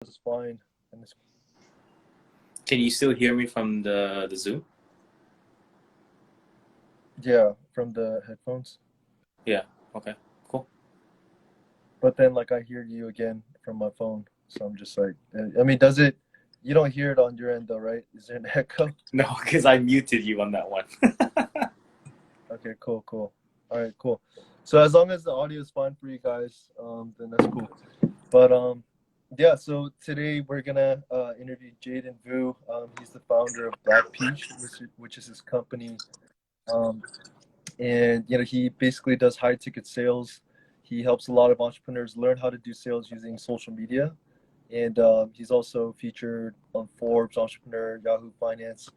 This is fine. And it's, Can you still hear me from the Zoom? yeah, from the headphones. Yeah. Okay. Cool. But then, like, I hear you again from my phone. So I'm just like, I mean, does it, you don't hear it on your end though, right? Is there an echo? No, because I muted you on that one. Okay, cool, cool. All right, cool. So as long as the audio is fine for you guys, then that's cool. But yeah. So today we're gonna interview Jaiden Vu. He's the founder of Black Peach, which is his company. Um, and he basically does high ticket sales. He helps a lot of entrepreneurs learn how to do sales using social media, and he's also featured on Forbes, Entrepreneur, Yahoo Finance,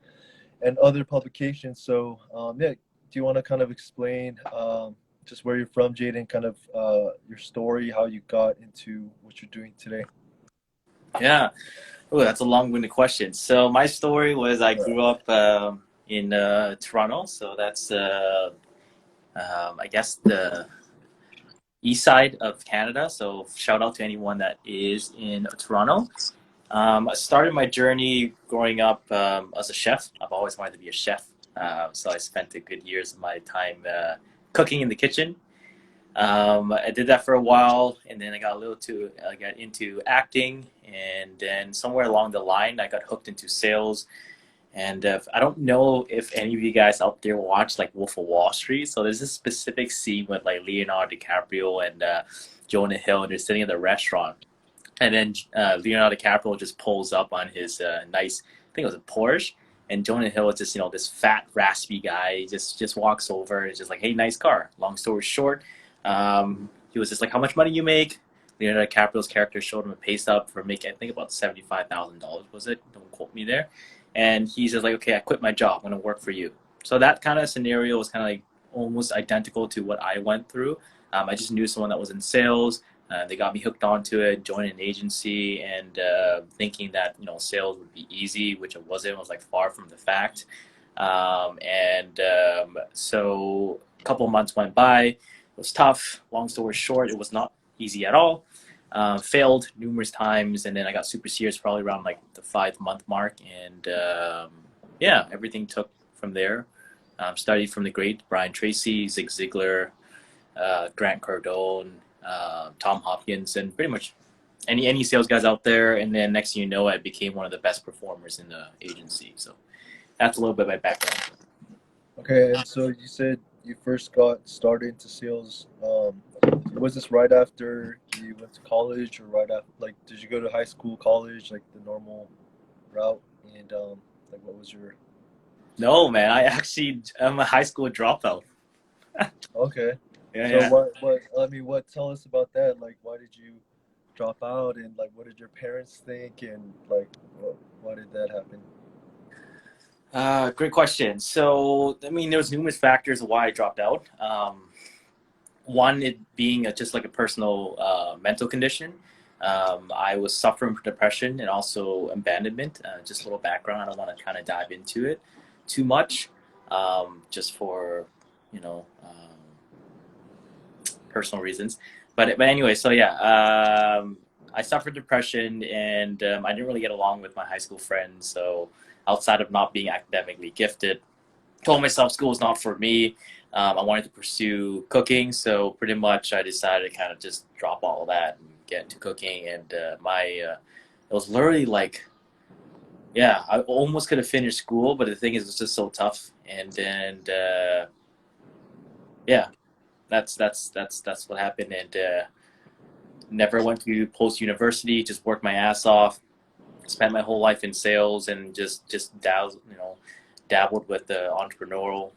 and other publications. So yeah, do you want to kind of explain just where you're from, Jaden, kind of your story, how you got into what you're doing today? Yeah. Oh, that's a long-winded question. So my story was I grew up in Toronto, so that's I guess the east side of Canada. So shout out to anyone that is in Toronto. I started my journey growing up as a chef. I've always wanted to be a chef, so I spent a good years of my time cooking in the kitchen. I did that for a while, and then I got into acting, and then somewhere along the line, I got hooked into sales. And I don't know if any of you guys out there watch like Wolf of Wall Street. So there's this specific scene with like Leonardo DiCaprio and Jonah Hill, and they're sitting in the restaurant, and then Leonardo DiCaprio just pulls up on his nice, I think it was a Porsche, and Jonah Hill is just this fat raspy guy. He just walks over. It's just like, hey, nice car. Long story short, he was just like, how much money you make? Leonardo DiCaprio's character showed him a pay stub for making, I think, about $75,000. Was it? Don't quote me there. And he's just like, okay, I quit my job. I'm gonna work for you. So that kind of scenario was kind of like almost identical to what I went through. I just knew someone that was in sales. They got me hooked onto it, joined an agency, and thinking that sales would be easy, which it wasn't. It was like far from the fact. So a couple of months went by. It was tough. Long story short, it was not easy at all. Failed numerous times, and then I got super serious probably around like the 5 month mark, and yeah, everything took from there. Studied from the great Brian Tracy, Zig Ziglar, Grant Cardone, Tom Hopkins, and pretty much any sales guys out there. And then next thing you know, I became one of the best performers in the agency. So that's a little bit of my background. Okay, and so you said you first got started into sales. Was this right after you went to college, or right after, like, did you go to high school, college, like the normal route? And like, what was your? No, man, I actually am a high school dropout. Okay, Yeah, so yeah. what? I mean, what? Tell us about that. Like, why did you drop out, and like, what did your parents think, and like, why did that happen? Great question. So, I mean, there's numerous factors of why I dropped out. One, it being just like a personal mental condition. I was suffering from depression and also abandonment. Just a little background. I don't want to kind of dive into it too much, just for you know personal reasons. But anyway, so yeah, I suffered depression, and I didn't really get along with my high school friends. So outside of not being academically gifted, told myself school is not for me. I wanted to pursue cooking, so pretty much I decided to kind of just drop all of that and get into cooking. And it was literally like, yeah, I almost could have finished school, but the thing is, it's just so tough. And then, yeah, that's what happened. And never went to post university. Just worked my ass off. Spent my whole life in sales, and just dabbled with the entrepreneurial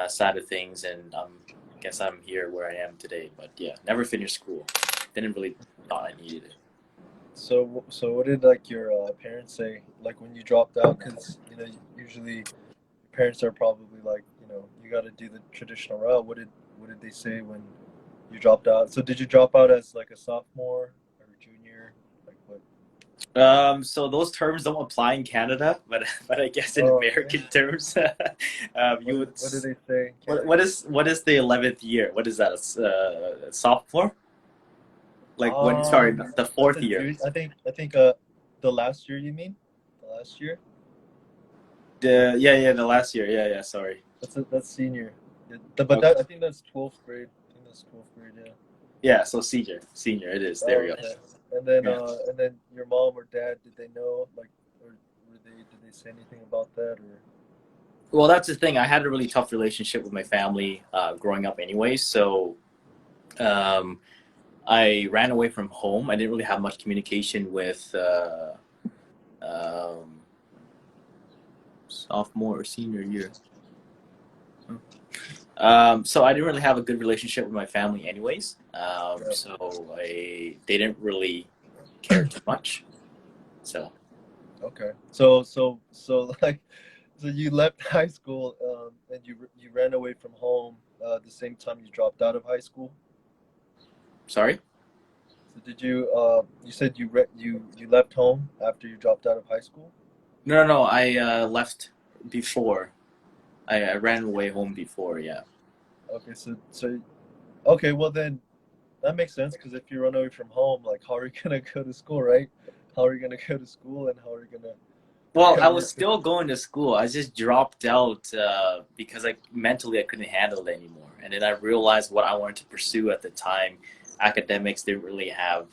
side of things, and guess I'm here where I am today. But yeah, never finished school. Didn't really thought I needed it. So what did like your parents say like when you dropped out? Because usually parents are probably like, you got to do the traditional route. What did they say when you dropped out? So did you drop out as like a sophomore or junior? Like what? So those terms don't apply in Canada, but I guess in Oh, okay. American terms, What you did, would. what did they say in What Canada? is the 11th year? What is that? Sophomore? Like when you started the That's fourth a year. junior. I think the last year you mean? The last year? The last year. Yeah, sorry. That's senior. Yeah, but Okay. I think that's 12th grade. I think that's 12th grade. Yeah. Yeah, so senior it is. There we Oh, go. okay. Yeah. And then your mom or dad, did they know, like, or did they say anything about that, or? Well, that's the thing. I had a really tough relationship with my family growing up, anyway. So um, I ran away from home. I didn't really have much communication with um, sophomore or senior year. So I didn't really have a good relationship with my family, anyways. Yeah. So they didn't really care too much. So Okay. Like, so you left high school, and you ran away from home, the same time you dropped out of high school. sorry. So did you, you said you left home after you dropped out of high school? No. I left before. I ran away home before. Yeah. Okay, okay, well then that makes sense, because if you run away from home, like, how are you gonna go to school, right? How are you gonna go to school, and how are you gonna Well, I have was your? still going to school. I just dropped out because mentally I couldn't handle it anymore. And then I realized what I wanted to pursue at the time. Academics didn't really have,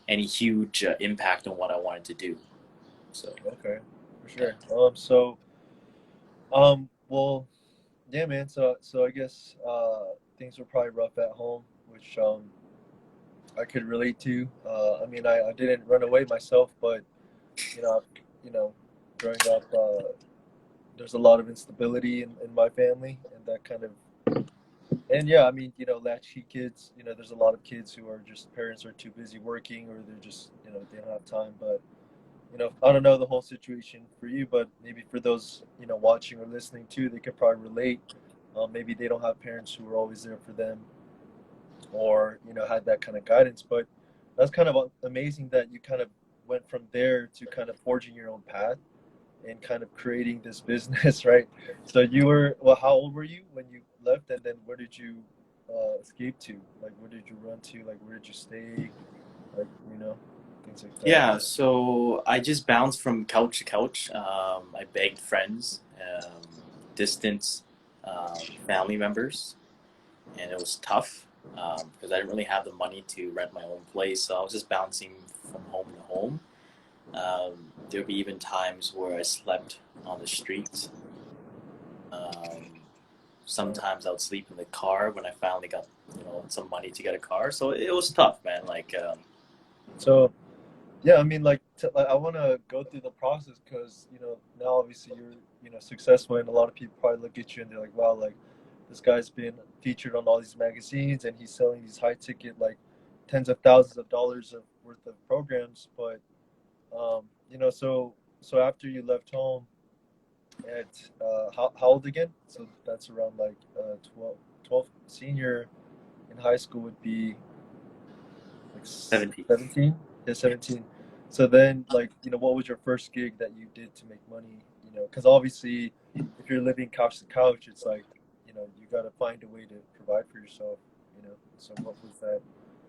any huge impact on what I wanted to do. So Okay, for yeah, sure. Well, yeah, man. So I guess things were probably rough at home, which I could relate to. I mean, I didn't run away myself, but you know, you know, growing up, there's a lot of instability in my family, and that kind of. And yeah, I mean, latchkey kids. There's a lot of kids who are just parents are too busy working, or they're just they don't have time. But I don't know the whole situation for you, but maybe for those watching or listening too, they could probably relate. Maybe they don't have parents who are always there for them, or had that kind of guidance. But that's kind of amazing that you kind of went from there to kind of forging your own path and kind of creating this business, right? So you were, well, how old were you when you left, and then where did you escape to? Like, where did you run to? Like, where did you stay? Like, things like that. yeah. So I just bounced from couch to couch. I begged friends, distance, family members, and it was tough because I didn't really have the money to rent my own place. So I was just bouncing from home to home. There'd be even times where I slept on the streets. Um, Sometimes I would sleep in the car when I finally got some money to get a car. So it was tough, man. So yeah, I mean, like, I want to go through the process, because now obviously you're successful, and a lot of people probably look at you and they're like, wow, like, this guy's been featured on all these magazines, and he's selling these high ticket, like, tens of thousands of dollars of worth of programs. But so after you left home at how old again? So that's around like 12 senior in high school would be like 17. 17. Yeah, 17. So then, like, what was your first gig that you did to make money? Because obviously, if you're living couch to couch, it's like, you got to find a way to provide for yourself. So what was that? What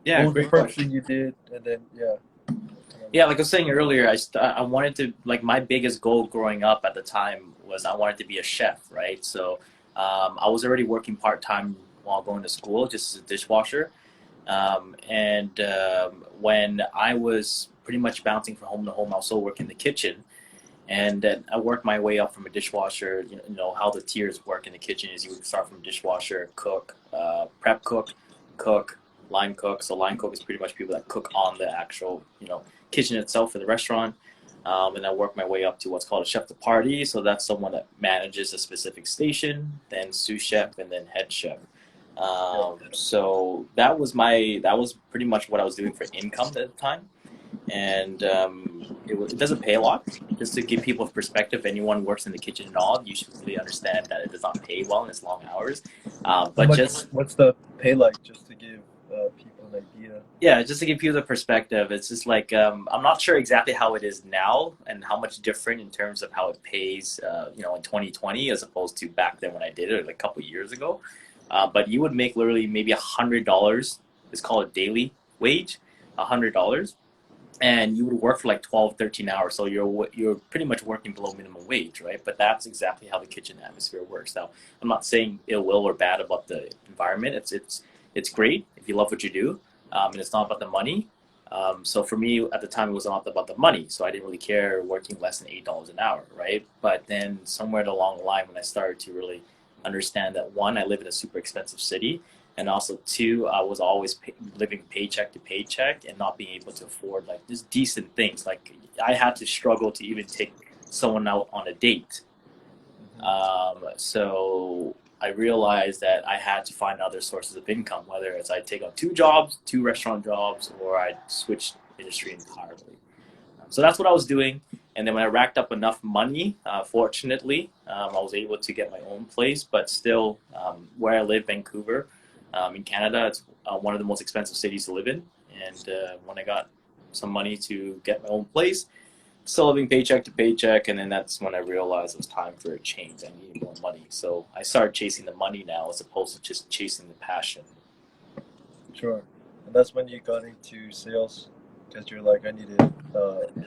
Yeah, was the great first question. thing you did? And then, yeah. Yeah, like I was saying earlier, I wanted to, like, my biggest goal growing up at the time was I wanted to be a chef, right? So I was already working part time while going to school, just as a dishwasher. And when I was pretty much bouncing from home to home, I also worked in the kitchen. And then I worked my way up from a dishwasher. How the tiers work in the kitchen is you would start from dishwasher, cook, prep cook, line cook. So line cook is pretty much people that cook on the actual, kitchen itself for the restaurant. And I worked my way up to what's called a chef de partie. So that's someone that manages a specific station, then sous chef, and then head chef. Yeah. So that was pretty much what I was doing for income at the time. And it doesn't pay a lot. Just to give people perspective, anyone who works in the kitchen and all, you should really understand that it does not pay well and it's long hours. How But much? just What's the pay like, just to give people an idea? Yeah, just to give you the perspective, it's just like I'm not sure exactly how it is now and how much different in terms of how it pays, in 2020 as opposed to back then when I did it like a couple of years ago. But you would make literally maybe $100 it's called a daily wage, $100, and you would work for like 12, 13 hours. So you're pretty much working below minimum wage, right? But that's exactly how the kitchen atmosphere works. Now, I'm not saying ill will or bad about the environment. It's great if you love what you do, and it's not about the money. So for me at the time, it was not about the money. So I didn't really care working less than $8 an hour, right? But then somewhere along the line, when I started to really understand that, one, I live in a super expensive city, and also two, I was always living paycheck to paycheck and not being able to afford like just decent things. Like I had to struggle to even take someone out on a date. So I realized that I had to find other sources of income, whether it's I take on two jobs, two restaurant jobs, or I switch industry entirely. So that's what I was doing. And then when I racked up enough money, fortunately, I was able to get my own place. But still, where I live, Vancouver, in Canada, it's one of the most expensive cities to live in. And when I got some money to get my own place, still living paycheck to paycheck, and then that's when I realized it was time for a change. I needed more money. So I started chasing the money now as opposed to just chasing the passion. Sure. And that's when you got into sales, because you're like, I need to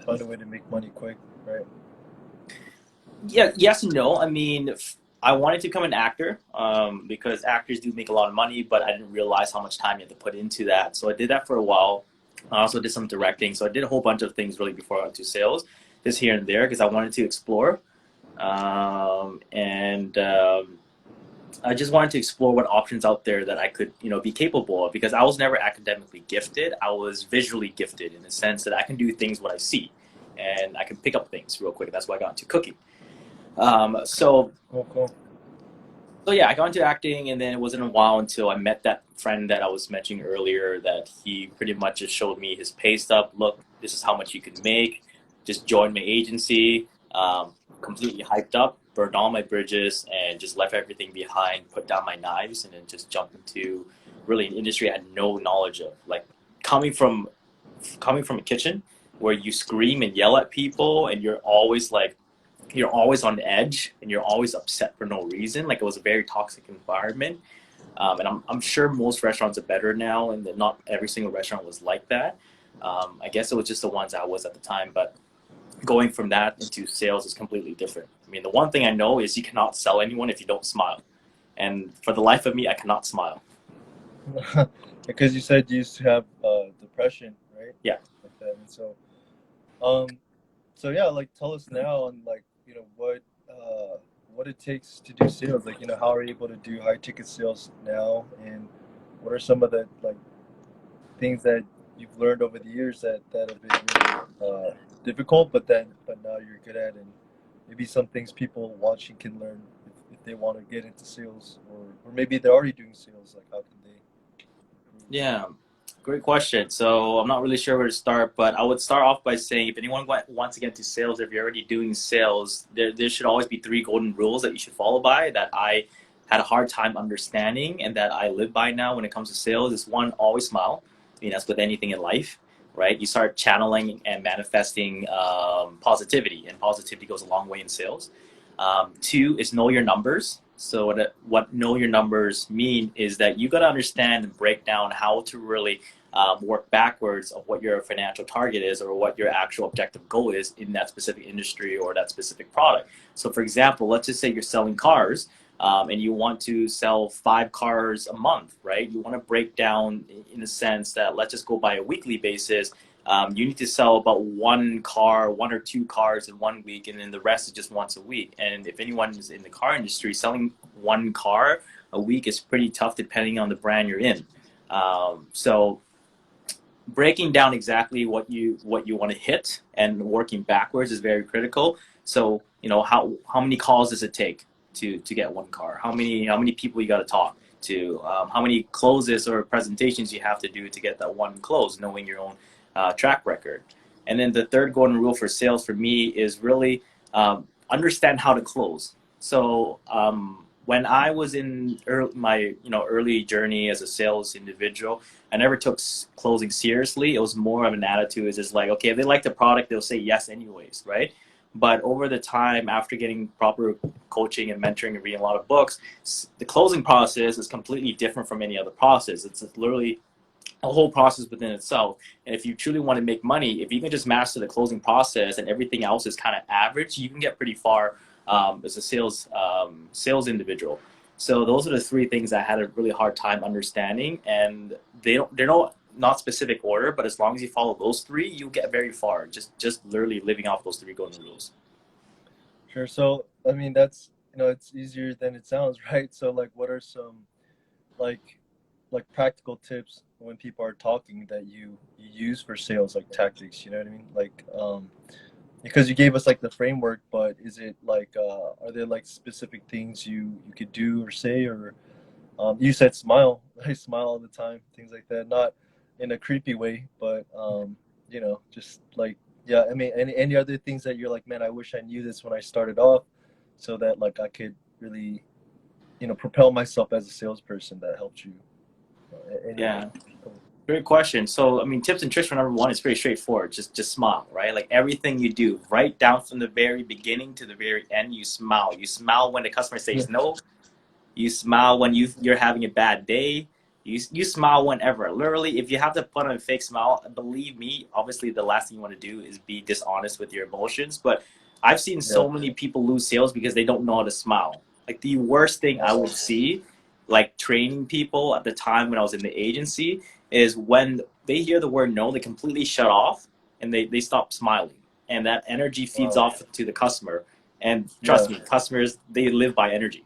find a way to make money quick, right? Yeah, yes and no. I mean, I wanted to become an actor because actors do make a lot of money, but I didn't realize how much time you had to put into that. So I did that for a while. I also did some directing. So I did a whole bunch of things really before I got to sales, just here and there, because I wanted to explore. And I just wanted to explore what options out there that I could, be capable of, because I was never academically gifted. I was visually gifted in the sense that I can do things what I see, and I can pick up things real quick. That's why I got into cooking. So Cool. yeah, I got into acting, and then it wasn't a while until I met that friend that I was mentioning earlier, that he pretty much just showed me his pay stub. Look, this is how much you can make. Just join my agency. Completely hyped up, burned all my bridges, and just left everything behind, put down my knives, and then just jumped into really an industry I had no knowledge of. Like coming from a kitchen where you scream and yell at people, and you're always on edge, and you're always upset for no reason. Like it was a very toxic environment. And I'm sure most restaurants are better now, and that not every single restaurant was like that. I guess it was just the ones I was at the time. But going from that into sales is completely different. I mean, the one thing I know is you cannot sell anyone if you don't smile. And for the life of me, I cannot smile. Because you said you used to have depression, right? Yeah. Like that. And so yeah, like tell us now on like, what it takes to do sales. Like, how are you able to do high ticket sales now, and what are some of the like things that you've learned over the years that have been really difficult, but now you're good at, and maybe some things people watching can learn if they want to get into sales, or maybe they're already doing sales. Like how can they? Yeah, great question. So I'm not really sure where to start, but I would start off by saying if anyone wants to get into sales, if you're already doing sales, there should always be 3 golden rules that you should follow by, that I had a hard time understanding and that I live by now when it comes to sales. Is one, always smile. I mean, that's with anything in life, right? You start channeling and manifesting positivity, and positivity goes a long way in sales. 2 is know your numbers. So what know your numbers mean is that you got to understand and break down how to really work backwards of what your financial target is, or what your actual objective goal is in that specific industry or that specific product. So for example, let's just say you're selling cars, and you want to sell 5 cars a month, right? You want to break down in the sense that, let's just go by a weekly basis. You need to sell about 1 or 2 cars in 1 week, and then the rest is just once a week. And if anyone is in the car industry, selling 1 car a week is pretty tough depending on the brand you're in. So breaking down exactly what you want to hit and working backwards is very critical. So how many calls does it take to get 1 car? How many people you got to talk to? How many closes or presentations you have to do to get that 1 close, knowing your own track record. And then the third golden rule for sales for me is really understand how to close. So when I was in my early journey as a sales individual, I never took closing seriously. It was more of an attitude. It's just like, okay, if they like the product, they'll say yes anyways, right? But over the time, after getting proper coaching and mentoring and reading a lot of books, the closing process is completely different from any other process. It's literally a whole process within itself. And if you truly want to make money, if you can just master the closing process and everything else is kind of average, you can get pretty far as a sales individual. So those are the three things I had a really hard time understanding, and they're not specific order, but as long as you follow those three, you'll get very far. Just literally living off those three golden rules. Sure. So, I mean, that's, it's easier than it sounds, right? So, like, what are some, like, practical tips when people are talking that you use for sales, like tactics, you know what I mean? Like, because you gave us like the framework, but is it like, are there like specific things you could do or say, or you said smile, I smile all the time, things like that, not in a creepy way, but just like, yeah, I mean, any other things that you're like, man, I wish I knew this when I started off, so that like I could really, propel myself as a salesperson that helped you. Yeah. Anything? Great question. So, I mean, tips and tricks for number one is pretty straightforward. Just smile, right? Like everything you do, right down from the very beginning to the very end, you smile. You smile when the customer says no. You smile when you're having a bad day. You smile whenever. Literally, if you have to put on a fake smile, believe me, obviously the last thing you want to do is be dishonest with your emotions. But I've seen Yeah. so many people lose sales because they don't know how to smile. Like the worst thing I would Oh, see, like training people at the time when I was in the agency, is when they hear the word no, they completely shut off and they stop smiling. And that energy feeds wow. off to the customer. And Yeah. trust me, customers, they live by energy.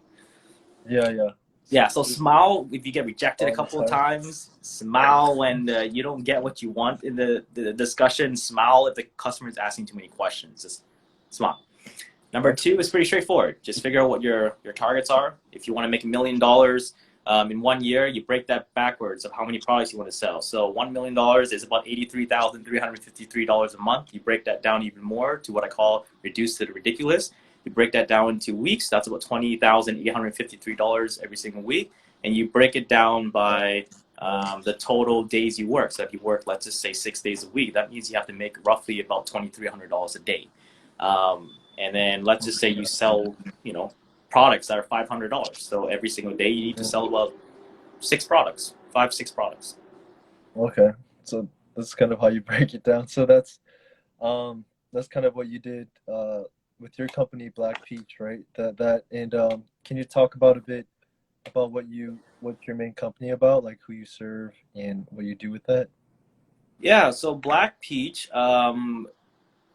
Yeah. Yeah. Yeah, so smile if you get rejected a All the couple of time. times. Smile when you don't get what you want in the discussion. Smile if the customer is asking too many questions. Just smile. Number Okay. two is pretty straightforward. Just figure out what your targets are. If you want to make $1 million in 1 year, you break that backwards of how many products you want to sell. So $1 million is about $83,353 a month. You break that down even more to what I call reduce to the ridiculous. You break that down into weeks. That's about $20,853 every single week, and you break it down by the total days you work. So if you work, let's just say 6 days a week, that means you have to make roughly about $2,300 a day. And then let's just say you sell, products that are $500. So every single day you need to sell about 6 products, 6 products. Okay. So that's kind of how you break it down. So that's kind of what you did with your company, Black Peach, right? That and can you talk about a bit about what's your main company about, like who you serve and what you do with that? Yeah, so Black Peach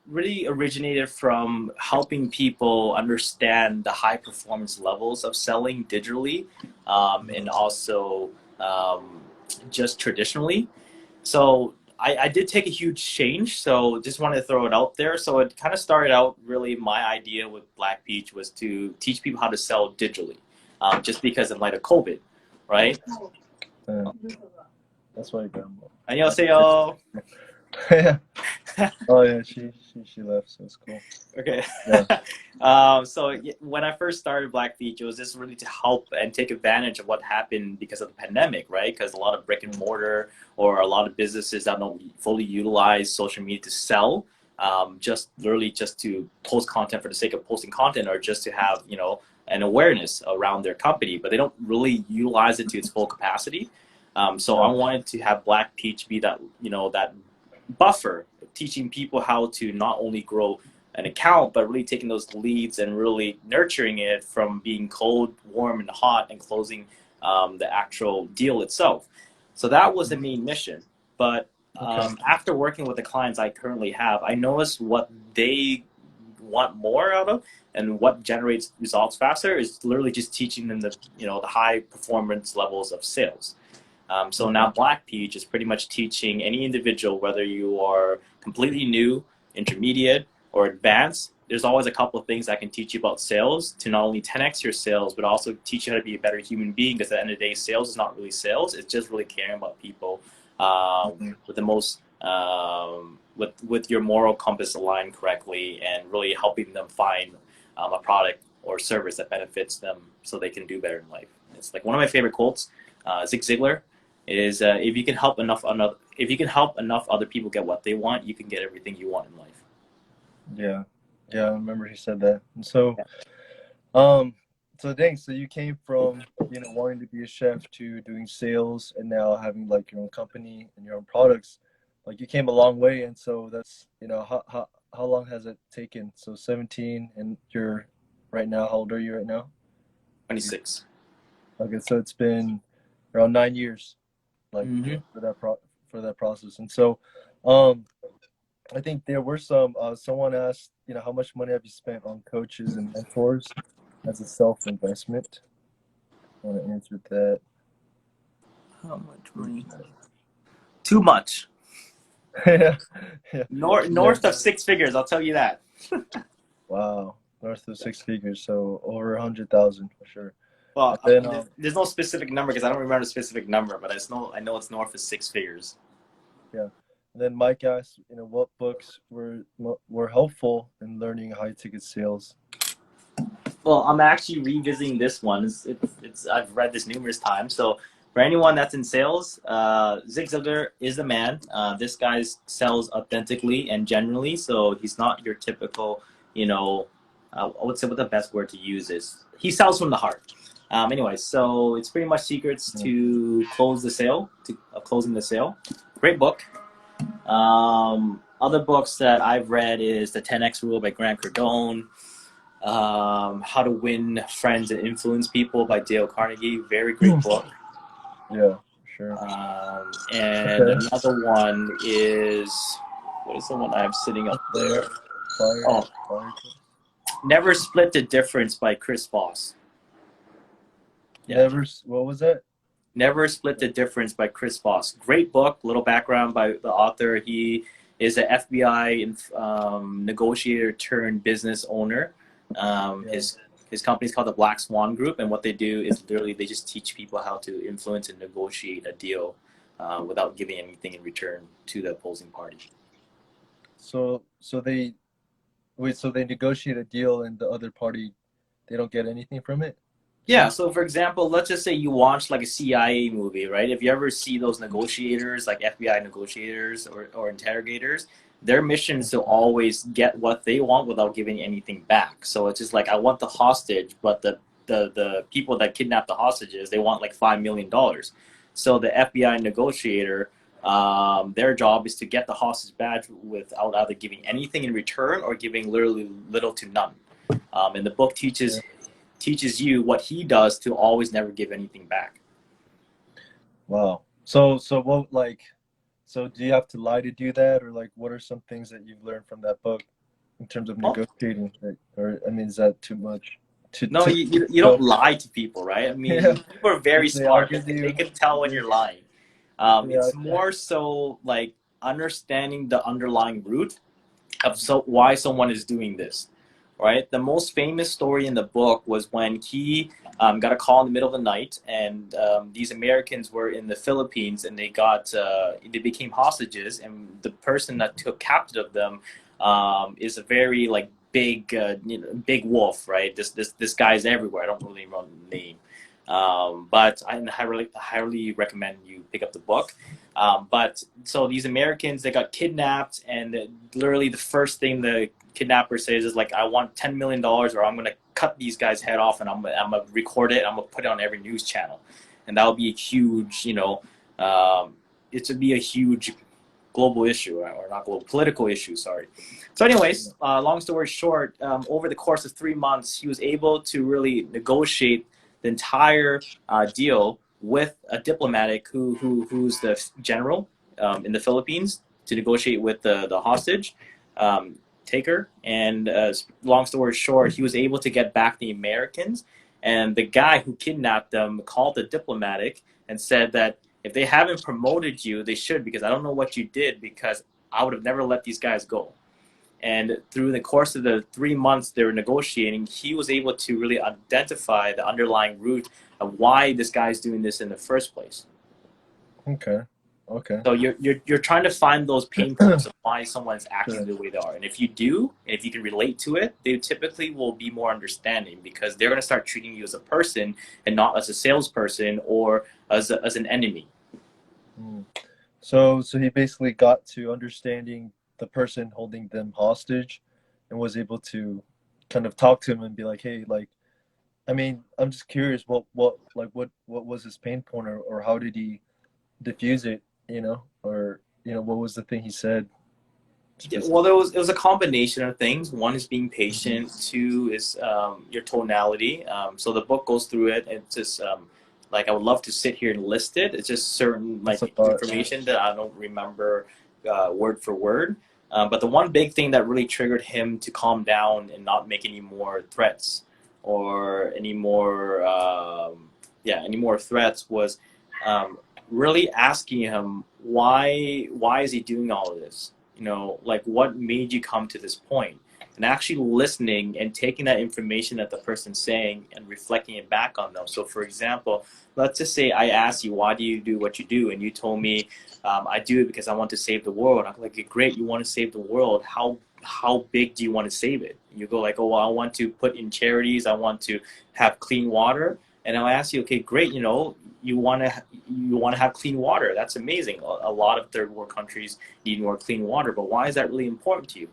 really originated from helping people understand the high performance levels of selling digitally and also um, just traditionally. So I did take a huge change. So just wanted to throw it out there. So it kind of started out really my idea with Black Peach was to teach people how to sell digitally, just because in light of COVID, right? Uh, that's why grandma. 안녕하세요. Yeah. Oh yeah, she left, so it's cool. Okay. Yeah. So when I first started Black Beach, it was just really to help and take advantage of what happened because of the pandemic, right? Because a lot of brick and mortar or a lot of businesses that don't fully utilize social media to sell, just literally just to post content for the sake of posting content or just to have, an awareness around their company, but they don't really utilize it to its full capacity. So I Yeah. wanted to have Black Peach be that, that buffer, teaching people how to not only grow an account, but really taking those leads and really nurturing it from being cold, warm, and hot, and closing the actual deal itself. So that was the main mission. But Okay. after working with the clients I currently have, I noticed what they want more out of and what generates results faster is literally just teaching them the high performance levels of sales. So Okay. now Black Peach is pretty much teaching any individual, whether you are completely new, intermediate, or advanced. There's always a couple of things I can teach you about sales to not only 10x your sales, but also teach you how to be a better human being. Because at the end of the day, sales is not really sales; it's just really caring about people Mhm. with the most with your moral compass aligned correctly, and really helping them find a product or service that benefits them so they can do better in life. It's like one of my favorite quotes. Zig Ziglar is if you can help enough other people get what they want, you can get everything you want in life. Yeah. Yeah, I remember he said that. And so Yeah. um so dang, so you came from, wanting to be a chef to doing sales and now having like your own company and your own products, like you came a long way. And so that's, how long has it taken? So 17, and you're right now, how old are you right now? 26. Okay, so it's been around 9 years, like Mm-hmm. for that process. And so, um, I think there were someone asked, how much money have you spent on coaches and mentors as a self-investment? I want to answer that. How much money? Too much. Yeah, yeah, yeah. North of six figures, I'll tell you that. Wow, north of six figures, so over 100,000 for sure. And Well, then, there's no specific number because I don't remember the specific number, but I know it's north of six figures. yeah. And then Mike asked, what books were helpful in learning high ticket sales? Well, I'm actually revisiting this one. It's I've read this numerous times. So for anyone that's in sales, Zig Ziglar is the man. This guy sells authentically and genuinely. So he's not your typical, I would say what the best word to use is. He sells from the heart. Anyway, so it's pretty much secrets to closing the sale. Great book. Other books that I've read is The 10X Rule by Grant Cardone. How to Win Friends and Influence People by Dale Carnegie. Very great book. Yeah, sure. And another one is, what is the one I have sitting up there? Fire. Never Split the Difference by Chris Voss. Yeah. What was that? Never Split the Difference by Chris Voss. Great book. Little background by the author. He is an FBI negotiator turned business owner. His company is called the Black Swan Group, and what they do is literally they just teach people how to influence and negotiate a deal without giving anything in return to the opposing party. So they negotiate a deal, and the other party, they don't get anything from it? Yeah, so for example, let's just say you watch like a CIA movie, right? If you ever see those negotiators, like FBI negotiators or interrogators, their mission is to always get what they want without giving anything back. So it's just like, I want the hostage, but the people that kidnap the hostages, they want like $5 million. So the FBI negotiator, their job is to get the hostage back without either giving anything in return or giving literally little to none. And the book teaches you what he does to always never give anything back. Wow. So what, so do you have to lie to do that, or like what are some things that you've learned from that book in terms of negotiating? Or I mean, is that too much? No, you don't lie to people, right? I mean, people are very smart. They can tell when you're lying. It's more so like understanding the underlying root of why someone is doing this. Right. The most famous story in the book was when he got a call in the middle of the night, and these Americans were in the Philippines, and they became hostages, and the person that took captive of them is a very like big big wolf. Right. This guy's everywhere. I don't really remember the name, but I highly recommend you pick up the book. But so these Americans, they got kidnapped, and literally the first thing the kidnapper says is like, I want $10 million, or I'm going to cut these guys' head off, and I'm going to record it, and I'm going to put it on every news channel. And that would be a huge, it would be a huge global issue, or not global, political issue, sorry. So anyways, long story short, over the course of 3 months, he was able to really negotiate the entire deal with a diplomatic who's the general in the Philippines to negotiate with the hostage taker. And long story short, he was able to get back the Americans, and the guy who kidnapped them called the diplomatic and said that if they haven't promoted you, they should, because I don't know what you did, because I would have never let these guys go. And through the course of the 3 months they were negotiating, he was able to really identify the underlying root of why this guy's doing this in the first place. Okay. So you're trying to find those pain points of why someone's acting the way they are. And if you do, and if you can relate to it, they typically will be more understanding, because they're going to start treating you as a person and not as a salesperson or as an enemy. So he basically got to understanding the person holding them hostage and was able to kind of talk to him and be like, hey, like, I mean, I'm just curious, what was his pain point, or how did he diffuse it, or what was the thing he said Yeah, well, specifically? it was a combination of things. One is being Mhm. patient. Two is your tonality. So the book goes through it. It's just like I would love to sit here and list it. It's just certain That's a like thought. information that I don't remember word for word. But the one big thing that really triggered him to calm down and not make any more threats or any more any more threats was really asking him why is he doing all of this, like what made you come to this point, and actually listening and taking that information that the person's saying and reflecting it back on them. So for example, let's just say I asked you, why do you do what you do, and you told me, I do it because I want to save the world. I'm like, great, you want to save the world. How big do you want to save it? And you go like, oh, well, I want to put in charities, I want to have clean water. And I'll ask you, okay, great, you want to have clean water. That's amazing. A lot of third world countries need more clean water, but why is that really important to you?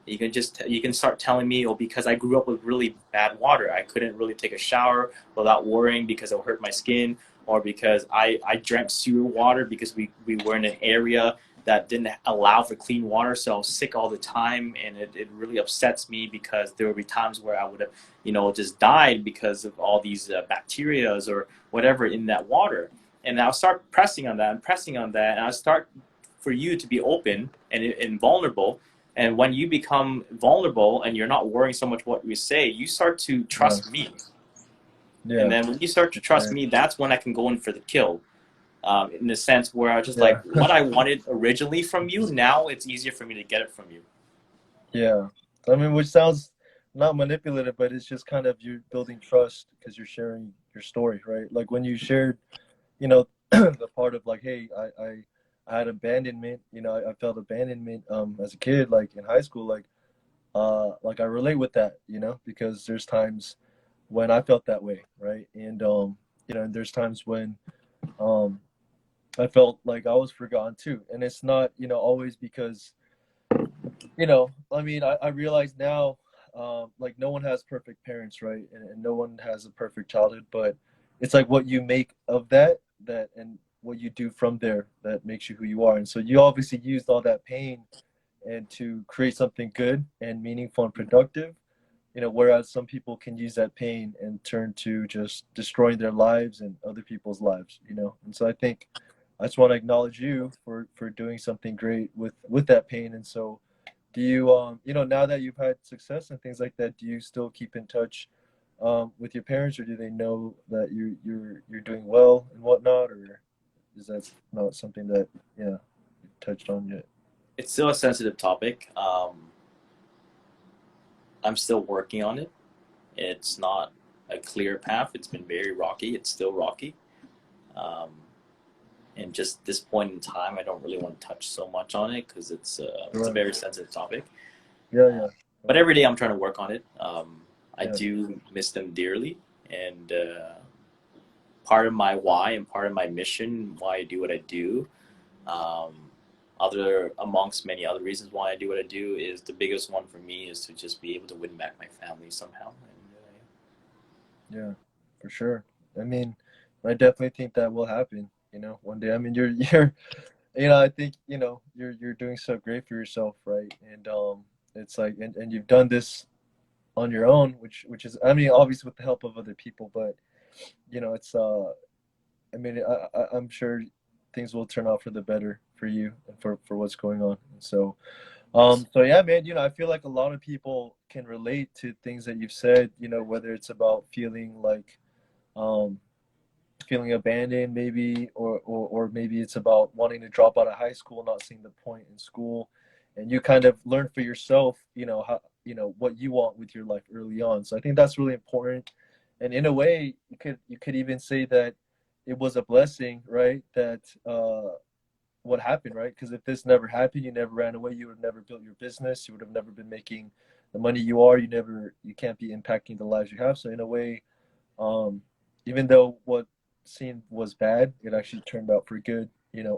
You can start telling me, oh, because I grew up with really bad water. I couldn't really take a shower without worrying because it would hurt my skin, or because I drank sewer water because we were in an area that didn't allow for clean water, so I was sick all the time, and it really upsets me because there would be times where I would have, just died because of all these bacterias or whatever in that water. And I'll start pressing on that and pressing on that, and I'll start for you to be open and vulnerable. And when you become vulnerable and you're not worrying so much what we say, you start to Yeah, trust me. And yeah, then when you start to for trust sure. me, that's when I can go in for the kill. In the sense where I was just Yeah, like, what I wanted originally from you, now it's easier for me to get it from you. yeah. I mean, which sounds not manipulative, but it's just kind of you building trust because you're sharing your story, right? Like when you shared, the part of like, hey, I had abandonment, I felt abandonment as a kid, like in high school, like I relate with that, because there's times when I felt that way, right? And there's times when um I felt like I was forgotten too. And it's not, always because, I mean, I realize now, like no one has perfect parents, right? And no one has a perfect childhood, but it's like what you make of that and what you do from there that makes you who you are. And so you obviously used all that pain and to create something good and meaningful and productive, whereas some people can use that pain and turn to just destroying their lives and other people's lives. And so I think I just want to acknowledge you for doing something great with that pain. And so do you now that you've had success and things like that, do you still keep in touch with your parents, or do they know that you're doing well and whatnot, or is that not something that you touched on yet? It's still a sensitive topic. I'm still working on it. It's not a clear path. It's been very rocky. It's still rocky. Um, and just this point in time, I don't really want to touch so much on it because it's a Sure. very sensitive topic. Yeah, Uh, yeah. but every day I'm trying to work on it. I Yeah. do miss them dearly, and part of my why and part of my mission, why I do what I do, um, other amongst many other reasons why I do what I do, is the biggest one for me is to just be able to win back my family somehow. And Yeah, for sure. I mean, I definitely think that will happen, one day. I mean, you're I think, you're doing so great for yourself, right? And it's like and you've done this on your own, which is, I mean, obviously with the help of other people, but it's I mean, I'm sure things will turn out for the better for you and for what's going on. And so yes, so yeah, man, I feel like a lot of people can relate to things that you've said, whether it's about um feeling abandoned maybe, or maybe it's about wanting to drop out of high school, not seeing the point in school, and you kind of learn for yourself, how, what you want with your life early on. So I think that's really important. And in a way, you could even say that it was a blessing, right? That what happened, right? Because if this never happened, you never ran away, you would have never built your business, you would have never been making the money you are, you can't be impacting the lives you have. So in a way, um, even though what seemed was bad, it actually turned out for good,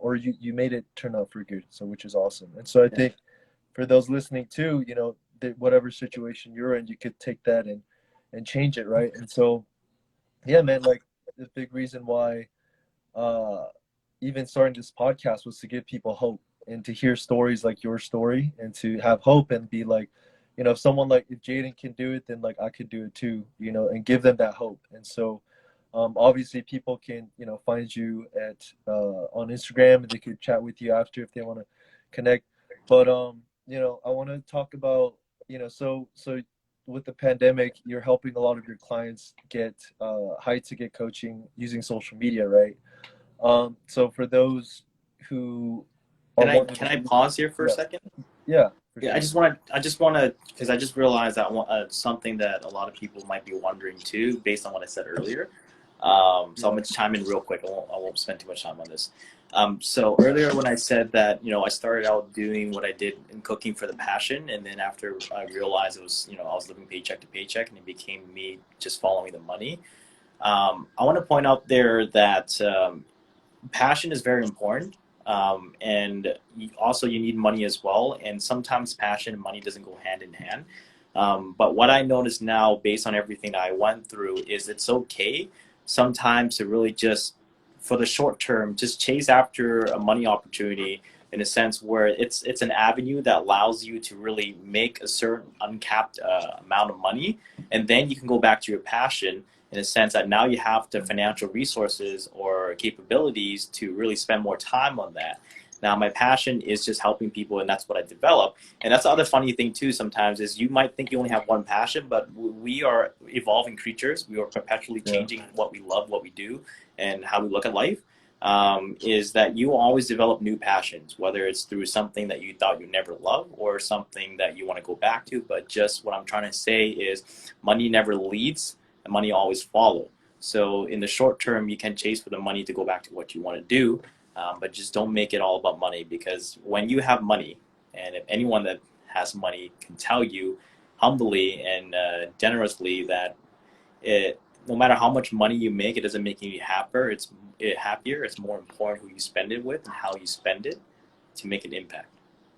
or you made it turn out for good. So which is awesome. And so I yeah, think for those listening too, that whatever situation you're in, you could take that and change it, right? And so yeah, man, like the big reason why uh even starting this podcast was to give people hope and to hear stories like your story and to have hope and be like, if someone like if Jaiden can do it, then like I could do it too, and give them that hope. And so obviously people can, find you at on Instagram, and they could chat with you after if they want to connect. But I want to talk about, so with the pandemic, you're helping a lot of your clients get high ticket coaching using social media, right? So for those who are Can wondering, I pause here for a yeah, second? yeah, for Yeah, sure. I just want to, because I just realized that something that a lot of people might be wondering too, based on what I said earlier. So I'm Yeah, gonna chime in real quick. I won't spend too much time on this. So earlier when I said that, I started out doing what I did in cooking for the passion, and then after I realized it was, I was living paycheck to paycheck, and it became me just following the money. I want to point out there that passion is very important. And also you need money as well, and sometimes passion and money doesn't go hand in hand. But what I notice now, based on everything I went through, is it's okay sometimes to really just, for the short term, just chase after a money opportunity, in a sense where it's an avenue that allows you to really make a certain uncapped amount of money, and then you can go back to your passion, in a sense that now you have the financial resources or capabilities to really spend more time on that. Now, my passion is just helping people, and that's what I develop. And that's the other funny thing too. Sometimes is you might think you only have one passion, but we are evolving creatures. We are perpetually yeah, changing what we love, what we do, and how we look at life. Is that you always develop new passions, whether it's through something that you thought you never love or something that you want to go back to. But just what I'm trying to say is, money never leads, and money always follow. So in the short term, you can chase for the money to go back to what you want to do, but just don't make it all about money, because when you have money, and if anyone that has money can tell you humbly and generously that no matter how much money you make, it doesn't make you happier. Happier. It's more important who you spend it with and how you spend it to make an impact.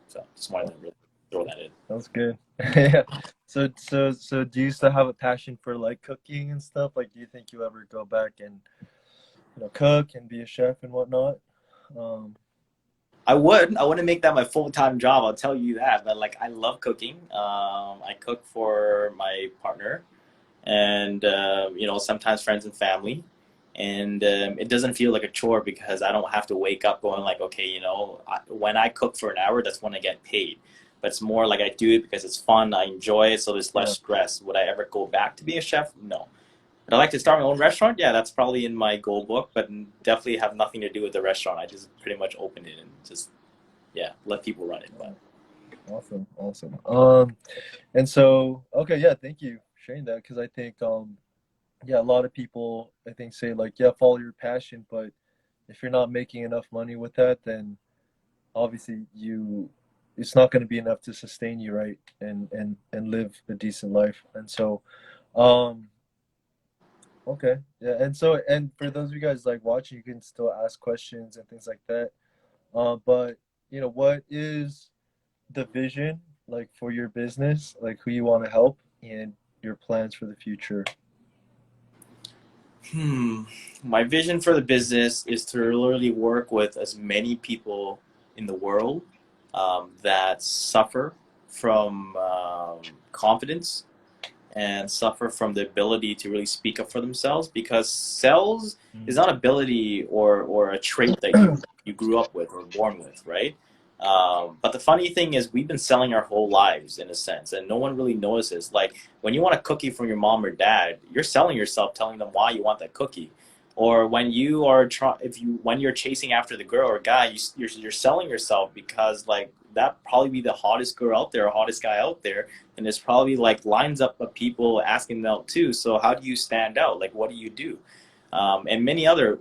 So just wanted to really throw that in. that's good. Yeah. So do you still have a passion for like cooking and stuff? Like, do you think you ever go back and cook and be a chef and whatnot? Um, I wouldn't make that my full time job. I'll tell you that. But like, I love cooking. I cook for my partner, and sometimes friends and family. And it doesn't feel like a chore, because I don't have to wake up going like, okay, when I cook for an hour, that's when I get paid. But it's more like I do it because it's fun. I enjoy it, so there's less yeah. stress. Would I ever go back to be a chef? No. Would I like to start my own restaurant? Yeah, that's probably in my goal book, but definitely have nothing to do with the restaurant. I just pretty much open it and just, yeah, let people run it. But Awesome, awesome. And so, okay, yeah, thank you for sharing that, because I think, yeah, a lot of people, I think, say like, yeah, follow your passion, but if you're not making enough money with that, then obviously it's not going to be enough to sustain you, right? And live a decent life. And so, um, okay, yeah, and for those of you guys like watching, you can still ask questions and things like that. But what is the vision like for your business, like who you want to help, and your plans for the future? hmm, my vision for the business is to literally work with as many people in the world that suffer from confidence and suffer from the ability to really speak up for themselves, because sales is Mm. not ability or a trait that you grew up with or born with, right? But the funny thing is, we've been selling our whole lives in a sense, and no one really notices. Like, when you want a cookie from your mom or dad, you're selling yourself, telling them why you want that cookie. Or when you are when you're chasing after the girl or guy, you're selling yourself, because like that probably be the hottest girl out there or hottest guy out there, and there's probably like lines up of people asking them out too. So how do you stand out? Like, what do you do? And many other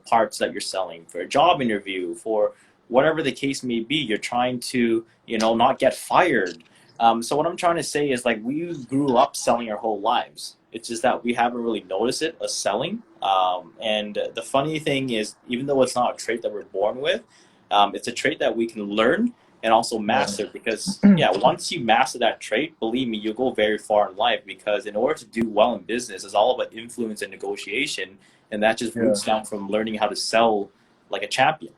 parts that you're selling for a job interview, for whatever the case may be. You're trying to not get fired. So what I'm trying to say is, like, we grew up selling our whole lives. It's just that we haven't really noticed it as selling. And the funny thing is, even though it's not a trait that we're born with, it's a trait that we can learn, and also master, because yeah, once you master that trait, believe me, you'll go very far in life, because in order to do well in business, it's all about influence and negotiation, and that just Yeah. roots down from learning how to sell like a champion.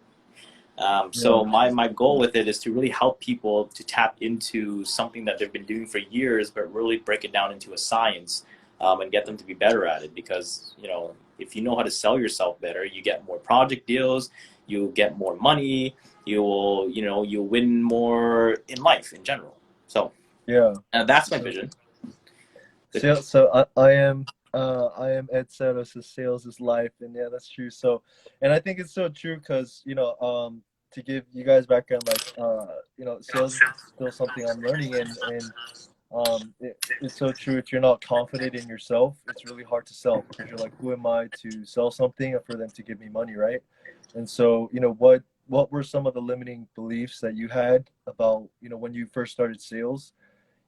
So Yeah. my goal with it is to really help people to tap into something that they've been doing for years, but really break it down into a science, and get them to be better at it. Because, you know, if you know how to sell yourself better, you get more project deals, you get more money, you will, you know, you win more in life in general. So Yeah. that's my So, vision. I am Ed Sato, so sales is life, and yeah, that's true. So, and I think it's so true because to give you guys background, like sales is still something I'm learning, and it's so true. If you're not confident in yourself, it's really hard to sell because you're like, who am I to sell something and for them to give me money, right? And so, what were some of the limiting beliefs that you had about when you first started sales,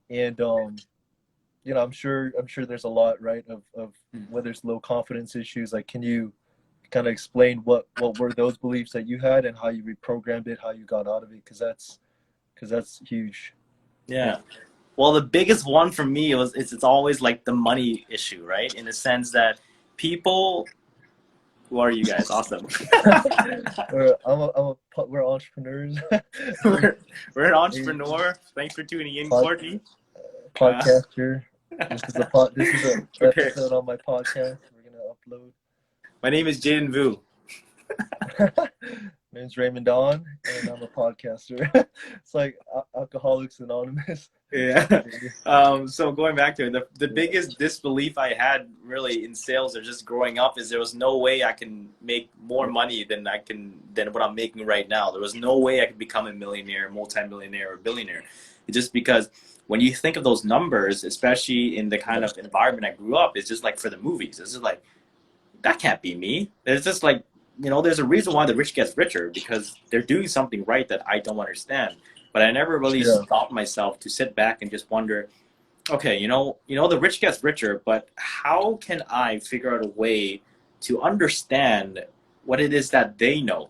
and I'm sure there's a lot, right, of whether it's low confidence issues. Like, can you kind of explain what were those beliefs that you had and how you reprogrammed it, how you got out of it? Because that's huge. Yeah. Well, the biggest one for me was it's always like the money issue, right? In the sense that people, who are you guys? Awesome. We're entrepreneurs. We're an A entrepreneur. Thanks for tuning in, pod, Courtney. Uh, podcaster. This is a okay. episode on my podcast. We're gonna My name is Jaiden Vu. upload. My name's Raymond Don, and I'm a podcaster. It's like Alcoholics Anonymous. Yeah. So going back to it, the biggest disbelief I had really in sales or just growing up is there was no way I can make more money than what I'm making right now. There was no way I could become a millionaire, multimillionaire, or billionaire. It's just because when you think of those numbers, especially in the kind of environment I grew up, it's just like for the movies. It's just like, that can't be me. It's just like, there's a reason why the rich gets richer, because they're doing something right that I don't understand. But I never really Yeah. stopped myself to sit back and just wonder, okay, the rich gets richer, but how can I figure out a way to understand what it is that they know,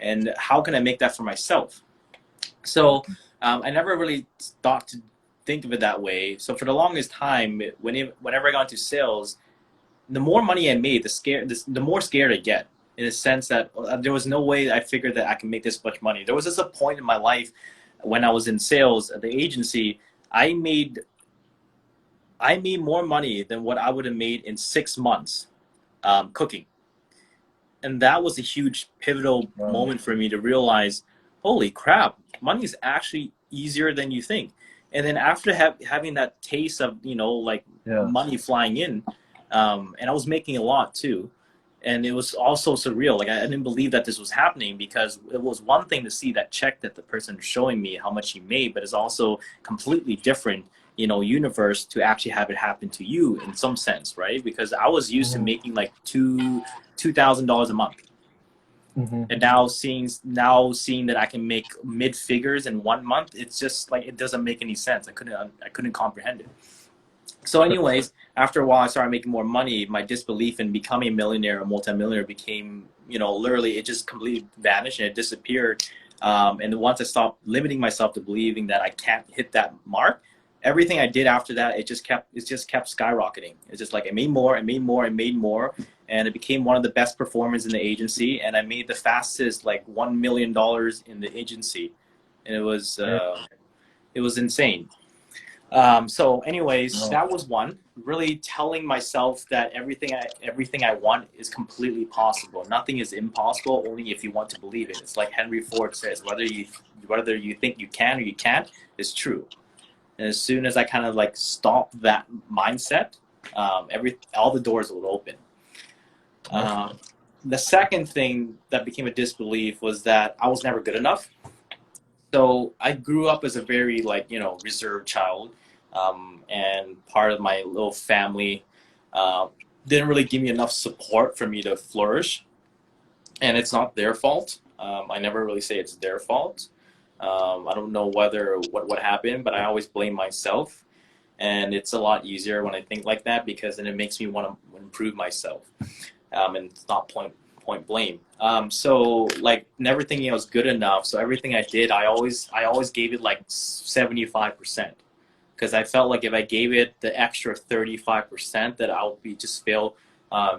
and how can I make that for myself? So I never really thought to think of it that way. So for the longest time, whenever I got into sales, the more money I made, the more scared I get, in a sense that there was no way I figured that I can make this much money. There was just a point in my life when I was in sales at the agency, I made more money than what I would have made in 6 months cooking. And that was a huge pivotal Wow. moment for me to realize, holy crap, money is actually easier than you think. And then after having that taste of, Yeah. money flying in, and I was making a lot too. And it was also surreal. Like, I didn't believe that this was happening, because it was one thing to see that check that the person was showing me how much he made, but it's also completely different, universe to actually have it happen to you in some sense, right? Because I was used to Hmm. making like $2,000 a month. Hmm. And now seeing that I can make mid figures in 1 month, it's just like, it doesn't make any sense. I couldn't comprehend it. So anyways, after a while, I started making more money. My disbelief in becoming a millionaire or multimillionaire became, literally, it just completely vanished and it disappeared. And once I stopped limiting myself to believing that I can't hit that mark, everything I did after that, it just kept skyrocketing. It's just like I made more, and it became one of the best performers in the agency. And I made the fastest, like, $1 million in the agency, and it was insane. So anyways, Wow. that was one. Really telling myself that everything I want is completely possible. Nothing is impossible, only if you want to believe it. It's like Henry Ford says, whether you think you can or you can't is true. And as soon as I kind of like stopped that mindset, all the doors would open. The second thing that became a disbelief was that I was never good enough. So I grew up as a very, like, reserved child, and part of my little family didn't really give me enough support for me to flourish, and it's not their fault. I never really say it's their fault. I don't know what happened, but I always blame myself, and it's a lot easier when I think like that, because then it makes me want to improve myself, and it's not point blame. So like never thinking I was good enough. So everything I did, I always gave it like 75%, because I felt like if I gave it the extra 35%, that I would be just fail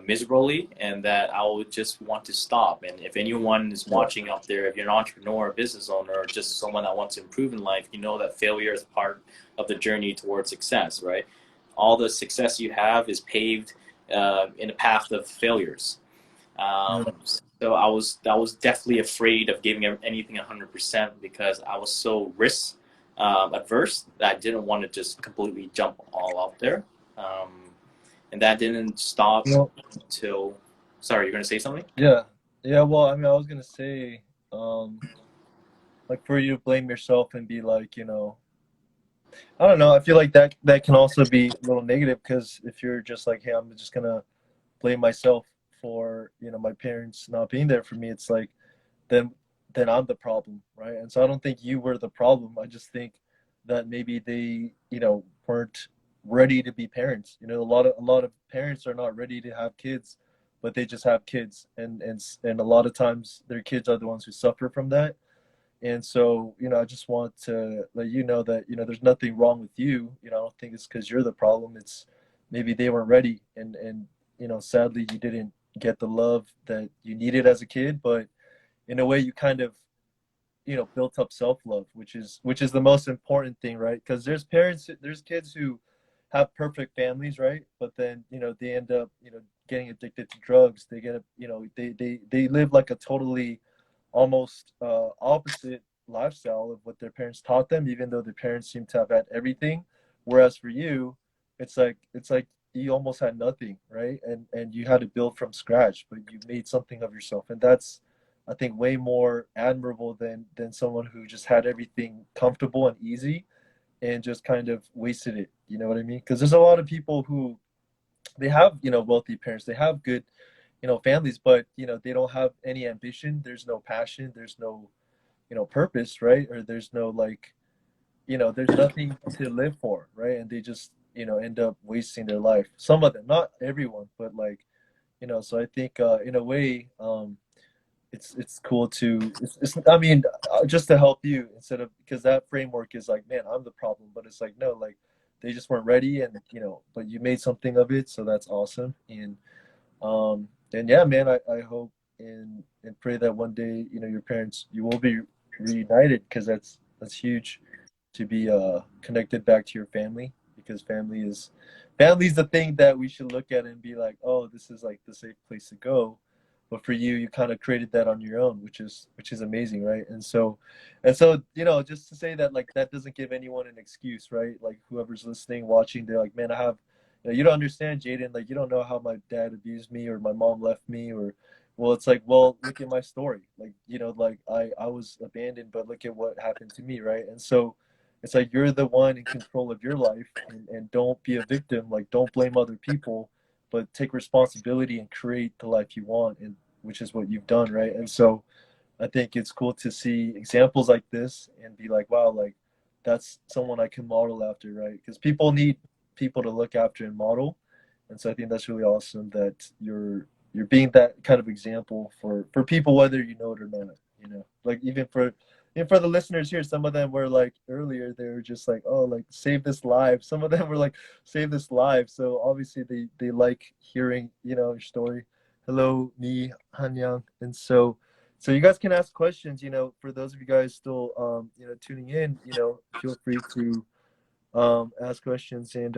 miserably, and that I would just want to stop. And if anyone is Yeah. watching out there, if you're an entrepreneur, a business owner, or just someone that wants to improve in life, you know that failure is part of the journey towards success, right? All the success you have is paved in a path of failures. Yeah. So I was definitely afraid of giving anything 100%, because I was so risk adverse that I didn't want to just completely jump all out there. Um, and that didn't stop Well, until. Sorry, you're gonna say something? yeah. Yeah. Well, I mean, I was gonna say, um, like for you to blame yourself and be like, I don't know. I feel like that can also be a little negative because if you're just like, hey, I'm just gonna blame myself for my parents not being there for me, it's like then I'm the problem, right? And so I don't think you were the problem. I just think that maybe they weren't ready to be parents. A lot of parents are not ready to have kids, but they just have kids, and a lot of times their kids are the ones who suffer from that. And so, I just want to let you know that, there's nothing wrong with you. I don't think it's because you're the problem. It's maybe they weren't ready. And sadly, you didn't get the love that you needed as a kid. But in a way, you kind of, built up self-love, which is the most important thing, right? Because there's kids who have perfect families, right? But then, they end up, getting addicted to drugs. They get, they live like a totally almost opposite lifestyle of what their parents taught them, even though their parents seem to have had everything. Whereas for you, it's like you almost had nothing, right? And you had to build from scratch, but you made something of yourself, and that's, I think, way more admirable than someone who just had everything comfortable and easy and just kind of wasted it. You know what I mean? Because there's a lot of people who they have wealthy parents, they have good families, but they don't have any ambition, there's no passion, there's no purpose, right? Or there's no, like, there's nothing to live for, right? And they just end up wasting their life. Some of them, not everyone, but like, so I think in a way, it's cool to it's I mean, just to help you, instead of, because that framework is like, man, I'm the problem, but it's like, no, like, they just weren't ready, and but you made something of it, so that's awesome. And yeah, man, I hope and pray that one day, your parents, you will be reunited, because that's huge, to be connected back to your family, because family's the thing that we should look at and be like, oh, this is like the safe place to go. But for you, you kind of created that on your own, which is amazing, right? And so just to say that, like, that doesn't give anyone an excuse, right? Like, whoever's listening, watching, they're like, man, I have, you don't understand, Jaiden. Like, you don't know how my dad abused me, or my mom left me, or, well, it's like, well, look at my story. Like, like, I was abandoned, but look at what happened to me, right? And so it's like, you're the one in control of your life, and don't be a victim. Like, don't blame other people, but take responsibility and create the life you want, and which is what you've done, right? And so I think it's cool to see examples like this and be like, wow, like, that's someone I can model after, right? Because people need people to look after and model. And so I think that's really awesome that you're being that kind of example for people, whether you know it or not. Like, even for the listeners here, some of them were like, earlier, they were just like, oh, like, save this live. Some of them were like, save this live. So obviously they like hearing your story. Hello, me, Hanyang. And so you guys can ask questions. For those of you guys still tuning in, feel free to ask questions, and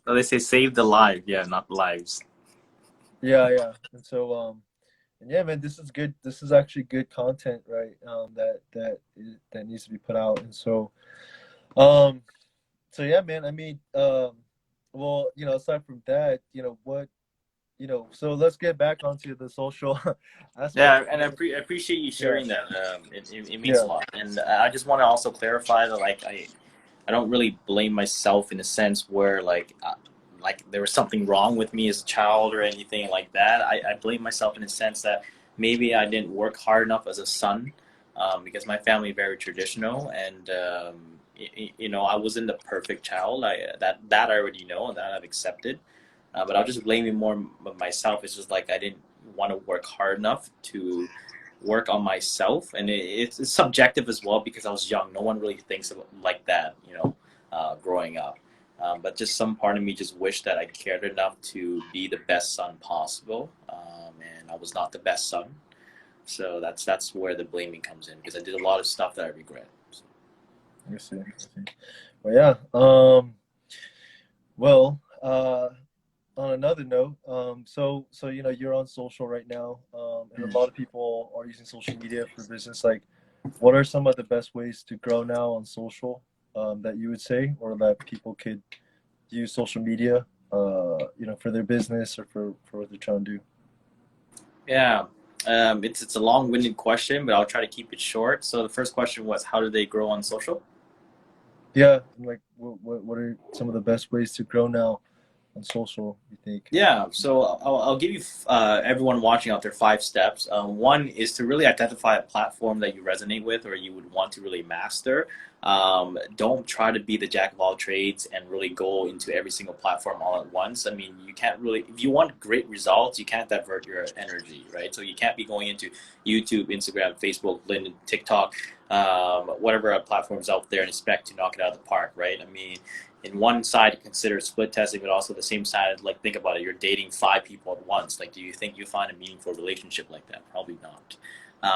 So they say save the life, yeah, not lives. yeah. And yeah, man, this is good. This is actually good content, right? That needs to be put out. And um so yeah, man, I mean, well, aside from that, what so let's get back onto the social aspect. Yeah, and I appreciate you Yeah, sharing that. It means a yeah, lot, and I just want to also clarify that, like, I don't really blame myself in a sense where like there was something wrong with me as a child or anything like that. I blame myself in a sense that maybe I didn't work hard enough as a son, because my family very traditional, and I wasn't the perfect child. That I already know, and that I've accepted. But I'll just blame it more of myself. It's just like I didn't want to work hard enough to work on myself. And it's subjective as well, because I was young. No one really thinks of it like that, growing up. But just some part of me just wished that I cared enough to be the best son possible. And I was not the best son. So that's where the blaming comes in, because I did a lot of stuff that I regret. So. I see. Well, yeah. On another note, so you're on social right now, and a lot of people are using social media for business. Like, what are some of the best ways to grow now on social, that you would say, or that people could use social media, for their business or for what they're trying to do? Yeah. It's a long-winded question, but I'll try to keep it short. So the first question was, how do they grow on social? Yeah, like what are some of the best ways to grow now on social, you think? Yeah, so I'll give you everyone watching out there 5 steps. One is to really identify a platform that you resonate with or you would want to really master. Don't try to be the jack of all trades and really go into every single platform all at once. I mean, you can't really, if you want great results, you can't divert your energy, right? So you can't be going into YouTube, Instagram, Facebook, LinkedIn, TikTok, whatever platforms out there and expect to knock it out of the park, right? I mean, in one side, consider split testing, but also the same side, like, think about it. You're dating 5 people at once. Like, do you think you find a meaningful relationship like that? Probably not.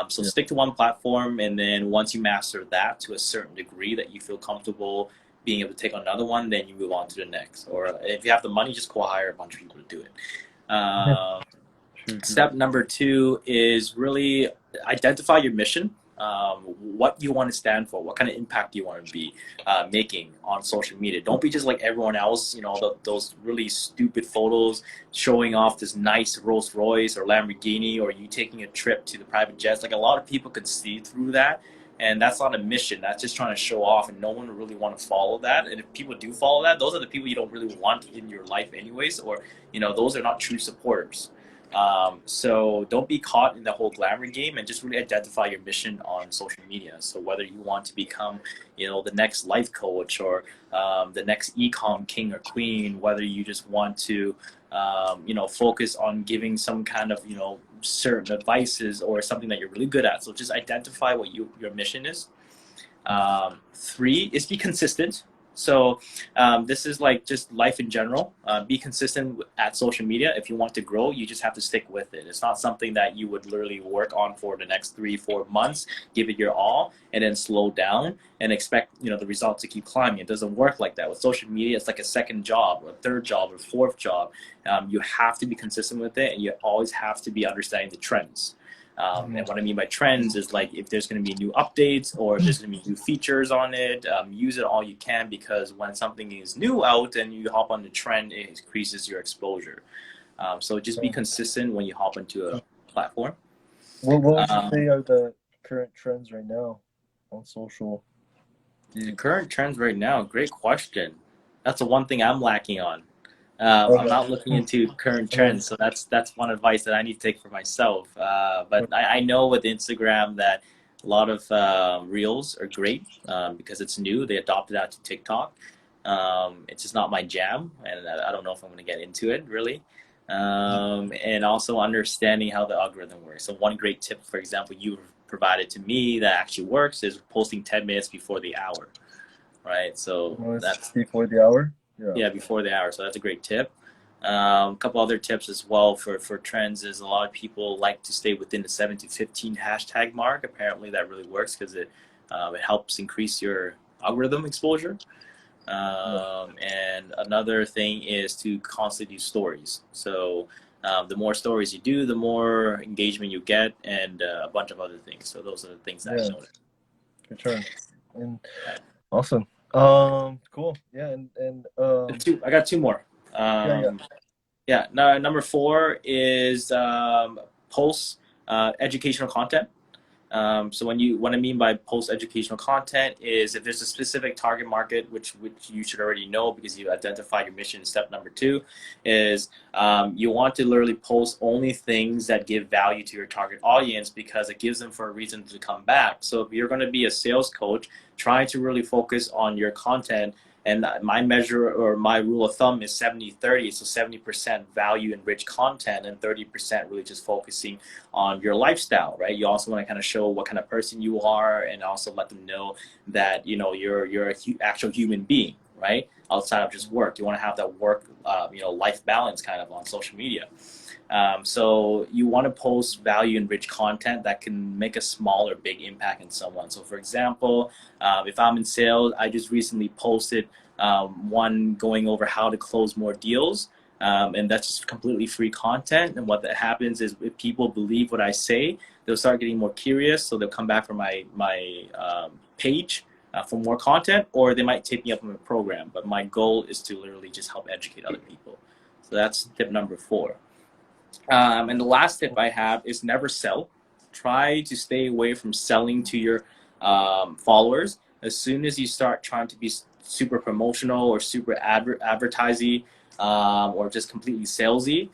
So stick to one platform, and then once you master that to a certain degree that you feel comfortable being able to take on another one, then you move on to the next. Or if you have the money, just go hire a bunch of people to do it. Step number 2 is really identify your mission. What you want to stand for, what kind of impact you want to be making on social media. Don't be just like everyone else, those really stupid photos showing off this nice Rolls Royce or Lamborghini, or you taking a trip to the private jets. Like, a lot of people can see through that, and that's not a mission. That's just trying to show off, and no one would really want to follow that. And if people do follow that, those are the people you don't really want in your life anyways, or those are not true supporters. So don't be caught in the whole glamour game, and just really identify your mission on social media. So whether you want to become, the next life coach, or the next e-com king or queen, whether you just want to, focus on giving some kind of, certain advices or something that you're really good at. So just identify what your mission is. 3 is be consistent. So this is like just life in general. Be consistent at social media. If you want to grow, you just have to stick with it. It's not something that you would literally work on for the next 3-4 months, give it your all, and then slow down and expect the results to keep climbing. It doesn't work like that. With social media, it's like a second job or a third job or fourth job. You have to be consistent with it, and you always have to be understanding the trends. And what I mean by trends is, like, if there's going to be new updates or if there's going to be new features on it, use it all you can, because when something is new out and you hop on the trend, it increases your exposure. So just be consistent when you hop into a platform. What would you say are the current trends right now on social? The current trends right now, great question. That's the one thing I'm lacking on. I'm not looking into current trends, so that's one advice that I need to take for myself. But I know with Instagram that a lot of reels are great because it's new. They adopted that to TikTok. It's just not my jam, and I don't know if I'm going to get into it really. And also understanding how the algorithm works. So one great tip, for example, you provided to me that actually works is posting 10 minutes before the hour, right? So that's before the hour. Yeah, before the hour. So that's a great tip. A couple other tips as well for trends is a lot of people like to stay within the 7 to 15 hashtag mark. Apparently that really works because it helps increase your algorithm exposure. And another thing is to constantly do stories. So the more stories you do, the more engagement you get, and a bunch of other things. So those are the things that I noticed. For sure. And awesome. Cool. Yeah, and I got 2 more. Number 4 is post educational content. So what I mean by post educational content is if there's a specific target market, which you should already know because you identified your mission. Step number 2 is you want to literally post only things that give value to your target audience, because it gives them for a reason to come back. So if you're going to be a sales coach, Try to really focus on your content. And my measure or my rule of thumb is 70-30. So 70% value and rich content and 30% really just focusing on your lifestyle, right? You also want to kind of show what kind of person you are and also let them know that, you know, you're a actual human being, right? Outside of just work. You want to have that work, you know, life balance kind of on social media. So you want to post value and rich content that can make a small or big impact in someone. So for example, if I'm in sales, I just recently posted one going over how to close more deals. And that's just completely free content. And what that happens is if people believe what I say, they'll start getting more curious. So they'll come back from my page for more content, or they might take me up on a program. But my goal is to literally just help educate other people. So that's tip number 4. And the last tip I have is never sell. Try to stay away from selling to your followers. As soon as you start trying to be super promotional or super advertising or just completely salesy,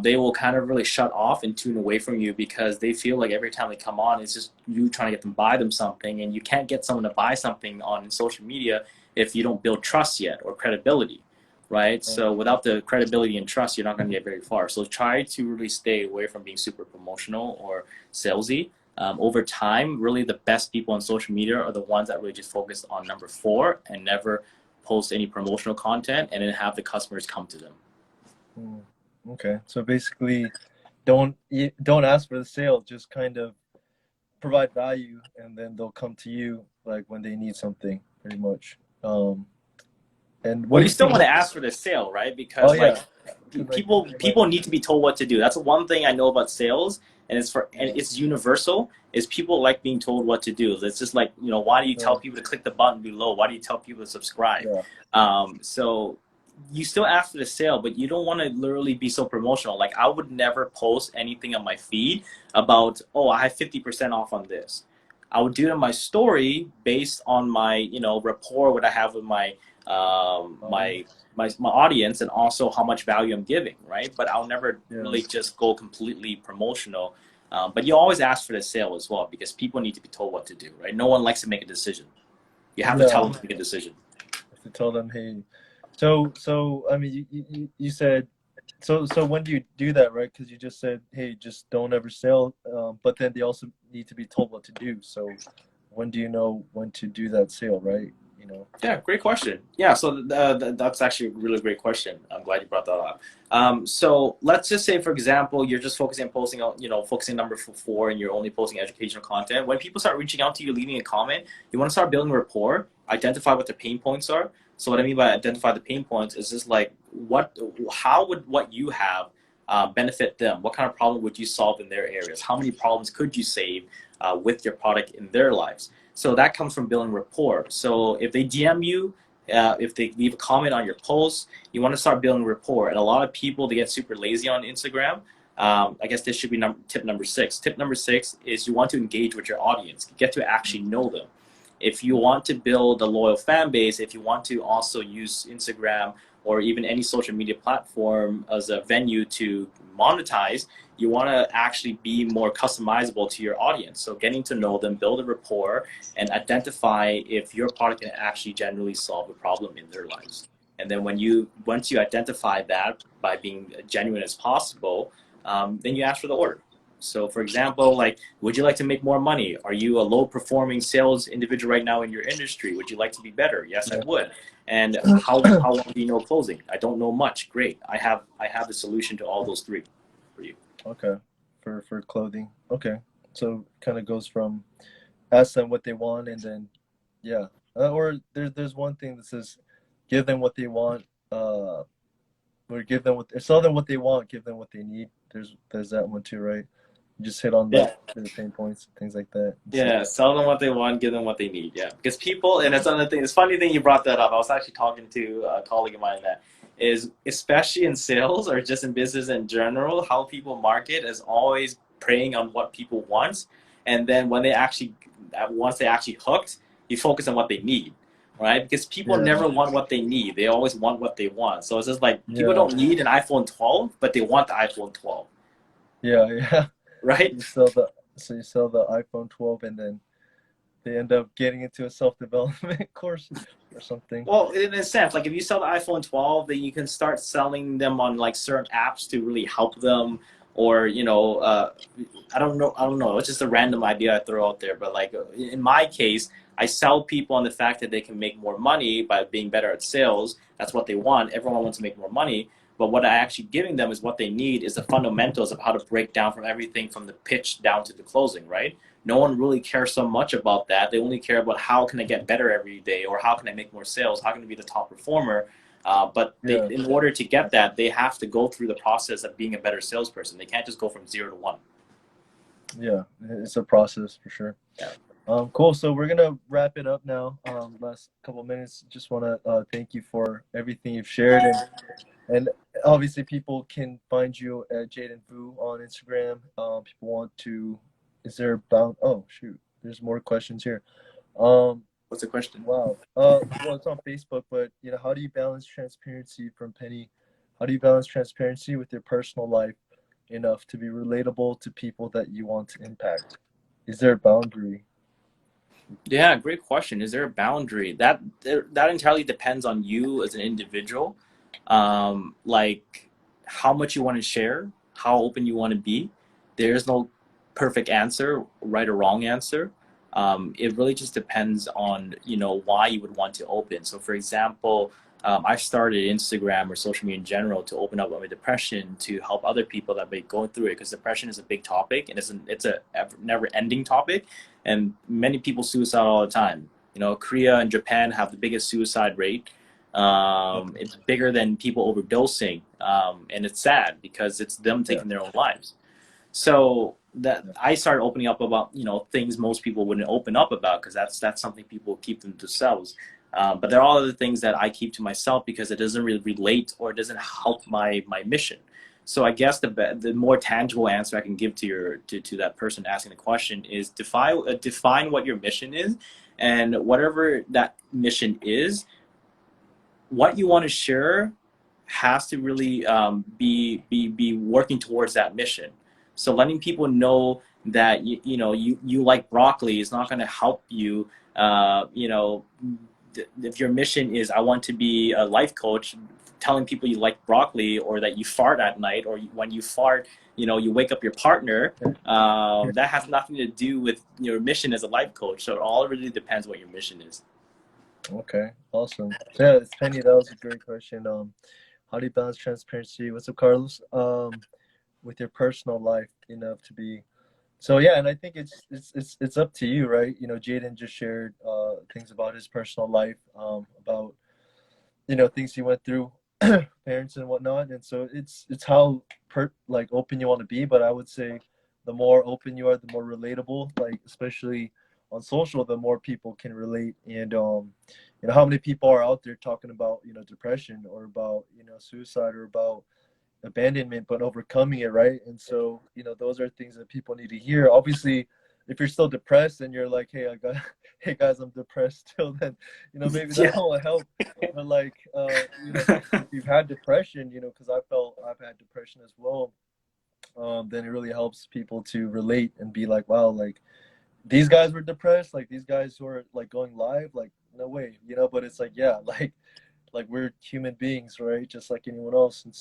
they will kind of really shut off and tune away from you because they feel like every time they come on, it's just you trying to get them to buy them something, and you can't get someone to buy something on social media if you don't build trust yet or credibility. Right? So without the credibility and trust, you're not going to get very far. So try to really stay away from being super promotional or salesy. Over time, really the best people on social media are the ones that really just focus on number 4 and never post any promotional content and then have the customers come to them. Okay. So basically, don't ask for the sale. Just kind of provide value, and then they'll come to you like when they need something, pretty much. And well, you still want to ask for the sale, right? Because people need to be told what to do. That's one thing I know about sales, and it's universal. Is people like being told what to do. It's just like, you know, why do you tell people to click the button below? Why do you tell people to subscribe? So you still ask for the sale, but you don't want to literally be so promotional. Like I would never post anything on my feed about, oh, I have 50% off on this. I would do it on my story based on my, you know, rapport what I have with my my audience and also how much value I'm giving, right? But I'll never really just go completely promotional. But you always ask for the sale as well because people need to be told what to do, right? No one likes to make a decision. You have to tell them to make a decision. You have to tell them, hey. So I mean, you said, so when do you do that, right? Because you just said, hey, just don't ever sell. But then they also need to be told what to do. So when do you know when to do that sale, right? You know. Yeah, great question. Yeah, so that's actually a really great question. I'm glad you brought that up. So let's just say, for example, you're just focusing on posting, you know, focusing number 4, and you're only posting educational content. When people start reaching out to you, leaving a comment, you want to start building rapport, identify what their pain points are. So what I mean by identify the pain points is just like how would what you have benefit them? What kind of problem would you solve in their areas? How many problems could you save with your product in their lives? So that comes from building rapport. So if they DM you, if they leave a comment on your post, you want to start building rapport. And a lot of people, they get super lazy on Instagram. I guess this should be tip number 6. Tip number 6 is you want to engage with your audience. You get to actually know them. If you want to build a loyal fan base, if you want to also use Instagram or even any social media platform as a venue to monetize, you want to actually be more customizable to your audience. So getting to know them, build a rapport, and identify if your product can actually generally solve a problem in their lives. And then once you identify that by being genuine as possible, then you ask for the order. So for example, like, would you like to make more money? Are you a low performing sales individual right now in your industry? Would you like to be better? Yes, I would. And how long do you know closing? I don't know much. Great. I have the solution to all those 3 for you. Okay. For clothing. Okay. So kind of goes from ask them what they want, and then or there's one thing that says give them what they want, or sell them what they want, give them what they need. There's that one too, right? You just hit on the pain points, things like that. Yeah, sell them what they want, give them what they need. Yeah, because people, and that's another thing. It's funny thing you brought that up. I was actually talking to a colleague of mine that is, especially in sales or just in business in general, how people market is always preying on what people want, and then when once they actually hooked, you focus on what they need, right? Because people never want what they need; they always want what they want. So it's just like people don't need an iPhone 12, but they want the iPhone 12. Yeah. Right? You sell the iPhone 12, and then they end up getting into a self-development course or something. Well, in a sense, like if you sell the iPhone 12, then you can start selling them on like certain apps to really help them, or I don't know. It's just a random idea I throw out there. But like in my case, I sell people on the fact that they can make more money by being better at sales. That's what they want. Everyone wants to make more money. But what I actually giving them is what they need is the fundamentals of how to break down from everything from the pitch down to the closing, right? No one really cares so much about that. They only care about how can I get better every day, or how can I make more sales, how can I be the top performer. But they, Yeah, in order to get that, they have to go through the process of being a better salesperson. They can't just go from 0 to 1. yeah, it's a process for sure. Yeah. Cool. So we're gonna wrap it up now. Last couple minutes. Just want to thank you for everything you've shared, and obviously people can find you at Jaiden Vu on Instagram. People want to. Is there bound? Oh shoot, there's more questions here. Um, What's the question? wow. Well, it's on Facebook, but how do you balance transparency from Penny? How do you balance transparency with your personal life enough to be relatable to people that you want to impact? Is there a boundary? Yeah, great question. Is there a boundary? That entirely depends on you as an individual. Like how much you want to share, how open you want to be. There's no perfect answer, right or wrong answer. It really just depends on why you would want to open. So, for example, I started Instagram or social media in general to open up on my depression to help other people that may be going through it, because depression is a big topic and it's a never-ending topic, and many people suicide all the time. Korea and Japan have the biggest suicide rate. It's bigger than people overdosing, and it's sad because it's them Yeah. taking their own lives. So that I started opening up about things most people wouldn't open up about, because that's something people keep them to themselves. But there are other things that I keep to myself because it doesn't really relate or it doesn't help my mission. So I guess the more tangible answer I can give to that person asking the question is define what your mission is, and whatever that mission is, what you want to share has to really be working towards that mission. So letting people know that you like broccoli is not going to help you. If your mission is I want to be a life coach, telling people you like broccoli or that you fart at night, or when you fart, you wake up your partner, that has nothing to do with your mission as a life coach. So it all really depends what your mission is. Okay, awesome. So yeah, it's Penny. That was a great question. How do you balance transparency? What's up, Carlos? With your personal life enough to be. So yeah, and I think it's up to you, right? Jaiden just shared things about his personal life, about things he went through, parents and whatnot, and so it's how like open you want to be. But I would say the more open you are, the more relatable. Like especially on social, the more people can relate. And how many people are out there talking about depression or about suicide or about abandonment, but overcoming it, right? And so those are things that people need to hear. Obviously, if you're still depressed and you're like, hey, hey guys, I'm depressed still, then maybe that Yeah. won't help. But like if you've had depression, because I've had depression as well, then it really helps people to relate and be like, wow, like these guys were depressed, like these guys who are like going live, like no way, but it's like, yeah, like we're human beings, right, just like anyone else. And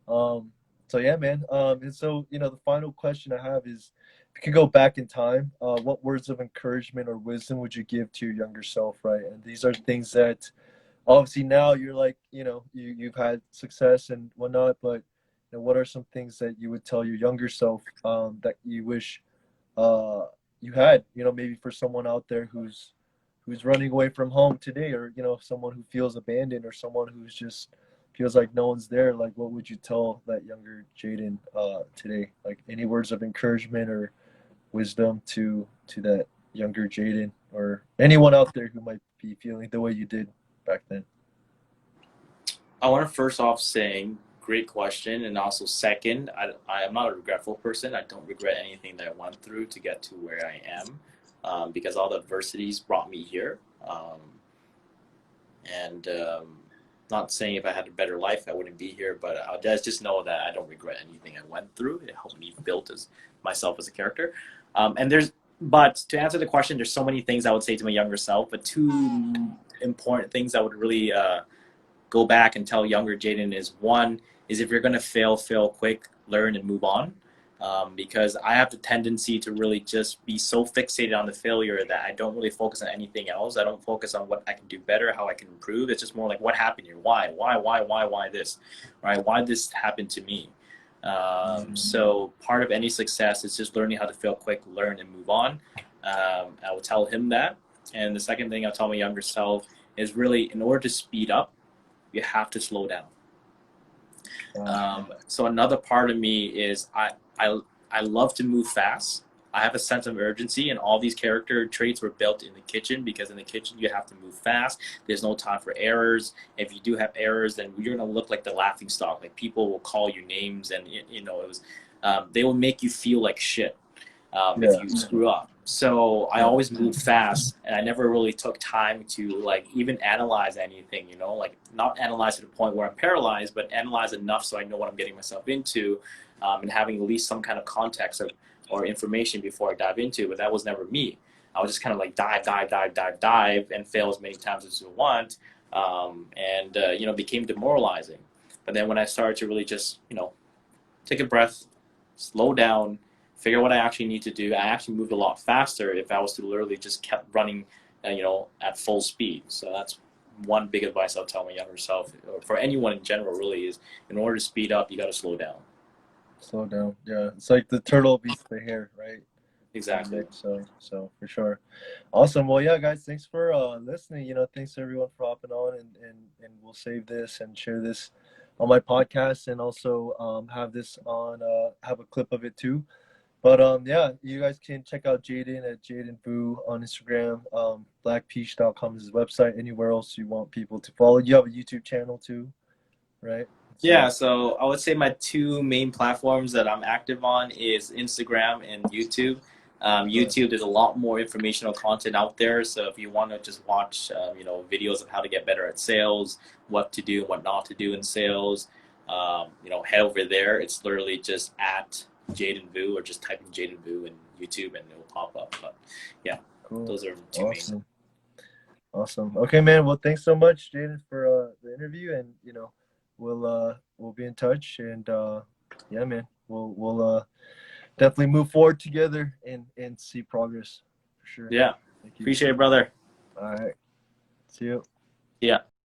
um, so yeah, man. And so, the final question I have is, if you could go back in time, what words of encouragement or wisdom would you give to your younger self, right? And these are things that obviously now you're like, you've had success and whatnot, but what are some things that you would tell your younger self, that you wish uh, you had, maybe for someone out there who's running away from home today, or someone who feels abandoned, or someone who's just feels like no one's there. Like, what would you tell that younger Jaiden today? Like, any words of encouragement or wisdom to that younger Jaiden, or anyone out there who might be feeling the way you did back then? I want to first off saying, great question, and also second, I am not a regretful person. I don't regret anything that I went through to get to where I am, because all the adversities brought me here. And Not saying if I had a better life, I wouldn't be here, but I just know that I don't regret anything I went through. It helped me build myself as a character. And there's But to answer the question, there's so many things I would say to my younger self, but two important things I would really go back and tell younger Jaiden is, one is, if you're going to fail, fail quick, learn and move on. Because I have the tendency to really just be so fixated on the failure that I don't really focus on anything else. I don't focus on what I can do better, how I can improve. It's just more like, what happened here? Why this? Right? Why this happened to me? So part of any success is just learning how to fail quick, learn and move on. I will tell him that. And the second thing I'll tell my younger self is, really, in order to speed up, you have to slow down. So another part of me is I love to move fast. I have a sense of urgency, and all these character traits were built in the kitchen, because in the kitchen you have to move fast. There's no time for errors. If you do have errors, then you're gonna look like the laughing stock. Like, people will call you names, and it was they will make you feel like shit if you screw up. So I always moved fast, and I never really took time to, like, even analyze anything, like, not analyze to the point where I'm paralyzed, but analyze enough so I know what I'm getting myself into, and having at least some kind of context or information before I dive into it. But that was never me. I was just kind of like dive, and fail as many times as you want, and became demoralizing. But then when I started to really just, take a breath, slow down, figure what I actually need to do, I actually moved a lot faster if I was to literally just kept running, at full speed. So that's one big advice I'll tell my younger self, or for anyone in general, really, is, in order to speed up, you got to slow down. Slow down. Yeah, it's like the turtle beats the hare, right? Exactly. So for sure. Awesome. Well, yeah, guys, thanks for listening. Thanks everyone for hopping on, and we'll save this and share this on my podcast, and also have this on have a clip of it too. But yeah, you guys can check out Jaiden at Jaiden Vu on Instagram. Blackpeach.com is his website. Anywhere else you want people to follow. You have a YouTube channel too, right? Yeah, so I would say my two main platforms that I'm active on is Instagram and YouTube. YouTube, there's a lot more informational content out there. So if you want to just watch, videos of how to get better at sales, what to do, what not to do in sales, head over there. It's literally just at Jaiden Vu, or just type in Jaiden Vu in YouTube and it'll pop up. But yeah, Cool. those are two main. Awesome. Okay, man. Well, thanks so much, Jaiden, for the interview, and we'll be in touch, and yeah, man, we'll definitely move forward together and see progress for sure. Yeah, Thank you. appreciate it, brother. All right. See you. Yeah.